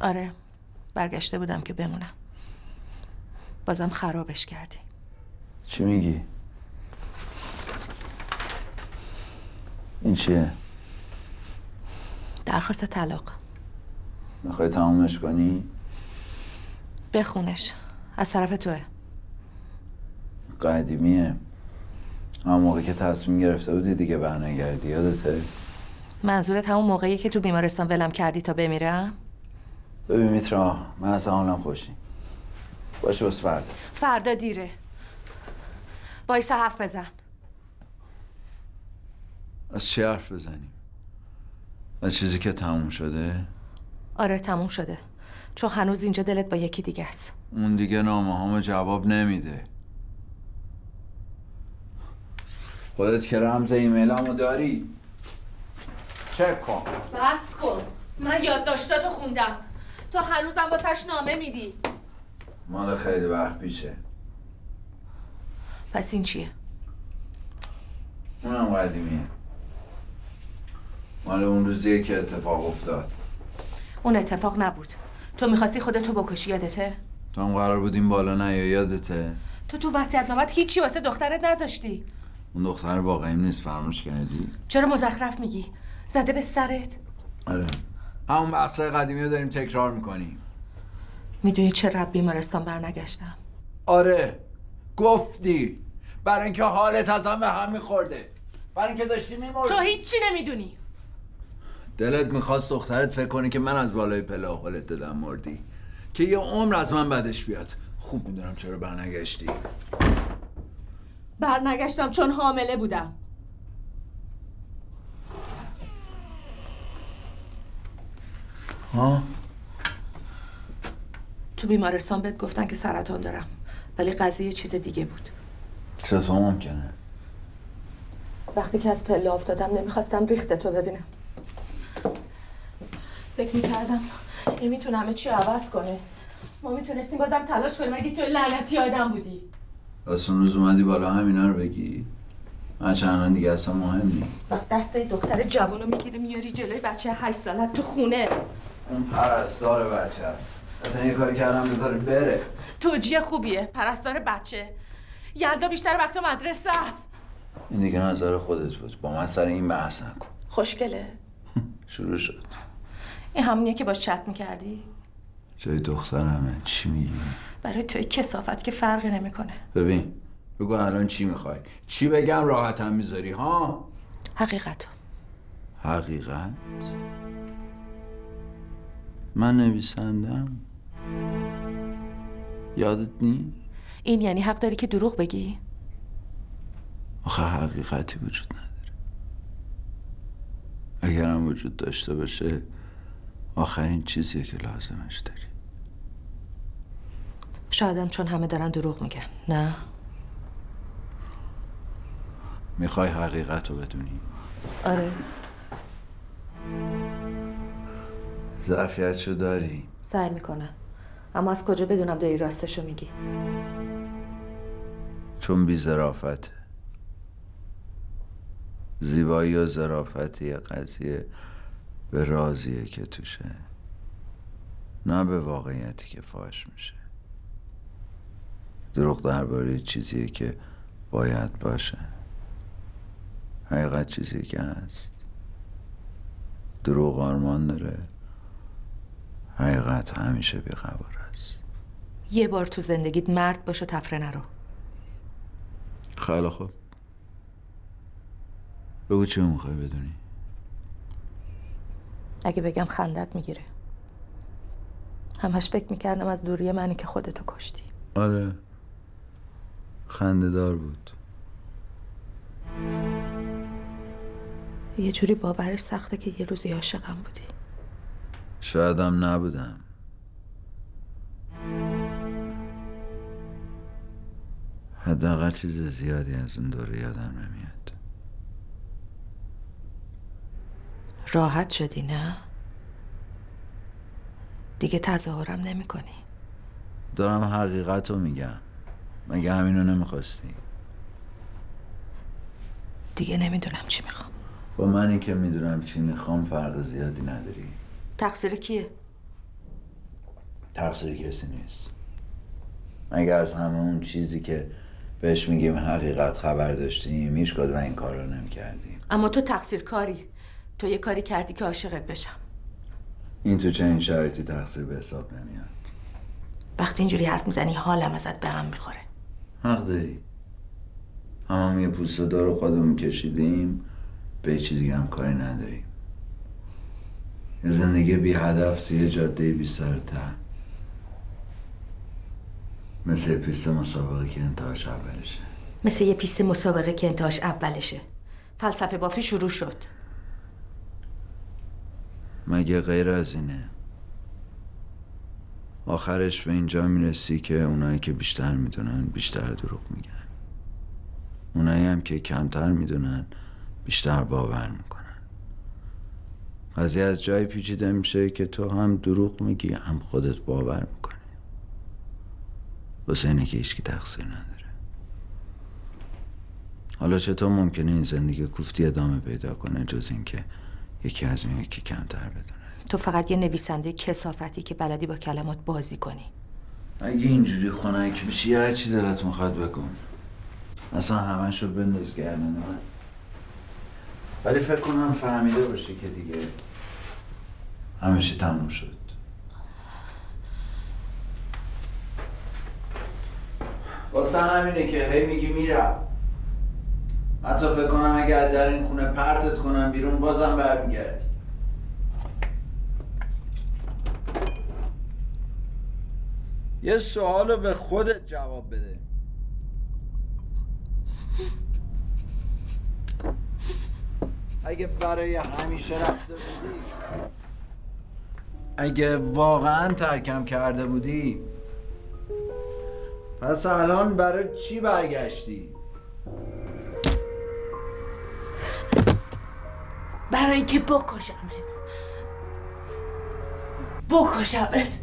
آره، برگشته بودم که بمونم. بازم خرابش کردی. چی میگی؟ این چیه؟ درخواست طلاق. میخوای تمومش کنی؟ بخونش. از طرف توه. قدیمیه. همون موقع که تصمیم گرفته بودی دیگه برنگردی، یادته؟ منظورت همون موقعی که تو بیمارستان ولم کردی تا بمیرم؟ ببین میترا، من اصلا حالم خوشی. باشه بس فردا. فردا دیره. وایسا حرف بزن. از چی حرف بزنیم؟ از چیزی که تموم شده؟ آره تموم شده. چون هنوز اینجا دلت با یکی دیگه است. اون دیگه نامه هامو جواب نمیده. خودت که رمز ایمیلامو داری؟ چک کن. بس کن. من یادداشتاتو خوندم. تو هنوزم واسش نامه میدی. مال خیلی وقت پیشه. پس این چیه؟ اونم قدیمیه. مال اون روزیه که اتفاق افتاد. اون اتفاق نبود. تو میخواستی خودتو بکشی، یادته؟ تو هم قرار بودیم بالا نه، یادته؟ تو وصیت‌نامه‌ت هیچی واسه دخترت نذاشتی. اون دختر واقعی نیست، فراموش کردی؟ چرا مزخرف میگی؟ زده به سرت؟ آره. همون بحثای قدیمی رو داریم تکرار میکنیم. میدونی چرا بیمارستان برنگشتم؟ آره. گفتی. برای اینکه حالت ازم به هم میخورده. برای اینکه داشتی میمردی. تو هیچی نمیدونی. دلت میخواست دخترت فکر کنی که من از بالای پله حالت دادم مردی. که یه عمر از من بدش بیاد. خوب میدونم چرا برنگشتی. برنگشتم چون حامله بودم. ها؟ تو بیمارستان بهت گفتن که سرطان دارم، ولی قضیه چیز دیگه بود. چطور ممکنه؟ وقتی که از پله افتادم نمیخواستم ریختتو ببینم. فکر میکردم این میتونه همه چی عوض کنه. ما میتونستیم بازم تلاش کنیم اگه تو لعنتی آدم بودی. راست اون روز اومدی بالا همینا رو بگی؟ من چندان دیگه اصلا مهم نیست. دست دختر جوانو میگیری میاری جلوی بچه 8 سالت تو خونه. اون پرستار بچه است. اصلا یه کاری کردم بذاره بره. توجیه خوبیه پرستار بچه. یلدا بیشتر وقت مدرسه است. این دیگه نظر خودت بود. با من سر این بحث نکن. خوشگله. شروع شد. این همونیه که باش چت میکردی؟ جای دخترمه. چی میگی؟ برای توی کثافت که فرقی نمیکنه. ببین بگو الان چی میخوای؟ چی بگم راحتم میذاری ها؟ حقیقتو. حقیقت؟ من نویسندم. یادت نی؟ این یعنی حق داری که دروغ بگی؟ آخه حقیقتی وجود نداره. اگرم وجود داشته باشه آخرین چیزیه که لازمش داری. شایدم چون همه دارن دروغ میگن. نه؟ میخوای حقیقت رو بدونی؟ آره. ظرفیتشو داری؟ سعی میکنم. اما از کجا بدونم داری راستشو میگی؟ چون بی ظرافته. زیبایی و ظرافتی قضیه به رازیه که توشه، نه به واقعیتی که فاش میشه. دروغ درباره چیزیه که باید باشه. حقیقت چیزیه که هست. دروغ آرمان داره. حقیقت همیشه بی‌قرار است. یه بار تو زندگیت مرد باشه تفره نرو. خیلی خوب. بگو چی میخوای بدونی؟ اگه بگم خندت میگیره. همش فکر میکردم از دوری منی که خودتو کشتی. آره خنده دار بود. یه جوری باورش سخته که یه روزی عاشقم بودی. شایدم نبودم. حداقل چیز زیادی از اون دوره یادم نمیاد. راحت شدی نه؟ دیگه تظاهرم نمی کنی. دارم حقیقت رو میگم. مگه همینو نمیخواستی؟ دیگه نمیدونم چی میخوام. با منی که میدونم چی میخوام فرق زیادی نداری. تقصیر کیه؟ تقصیر کسی نیست. مگر از همه اون چیزی که بهش میگیم حقیقت خبر داشتیم هیچ کدوم این کار رو نمیکردیم. اما تو تقصیر کاری. تو یه کاری کردی که عاشقت بشم. این تو چنین شرایطی تقصیر به حساب نمیاد. وقتی اینجوری حرف میزنی حالم ازت به هم میخوره. حق داری. همه یه پوست دار خودمون کشیدیم، به چیزی دیگه هم کاری نداریم. یه زندگی بی هدف توی جاده بی سر ته، مثل یه پیست مسابقه که انتهاش اولشه. مثل یه پیست مسابقه که انتهاش اولشه. فلسفه بافی شروع شد. مگه غیر از اینه؟ آخرش به اینجا میرسی که اونایی که بیشتر میدونن بیشتر دروغ میگن. اونایی هم که کمتر میدونن بیشتر باور میکنن. قضیه از جای پیچیده میشه که تو هم دروغ میگی هم خودت باور میکنی. واسه اینه که هیچکی تقصیر نداره. حالا چطور ممکنه این زندگی کوفتی ادامه پیدا کنه جز این که یکی از اون یکی کمتر بدونه؟ تو فقط یه نویسنده کثافتی که بلدی با کلمات بازی کنی. اگه اینجوری خنک بشی هر چی دلت میخواد بگو. اصلا همش رو بنداز گردن من. ولی فکر کنم فهمیده باشی که دیگه همیشه تموم شد. واسه همینه که هی میگی میرم. حتی فکر کنم اگه از در این خونه پرتت کنم بیرون بازم برمیگردی. یه سوالو به خودت جواب بده. اگه برای همیشه رفته بودی، اگه واقعا ترکم کرده بودی، پس الان برای چی برگشتی؟ برای اینکه بکشمت. بکشمت.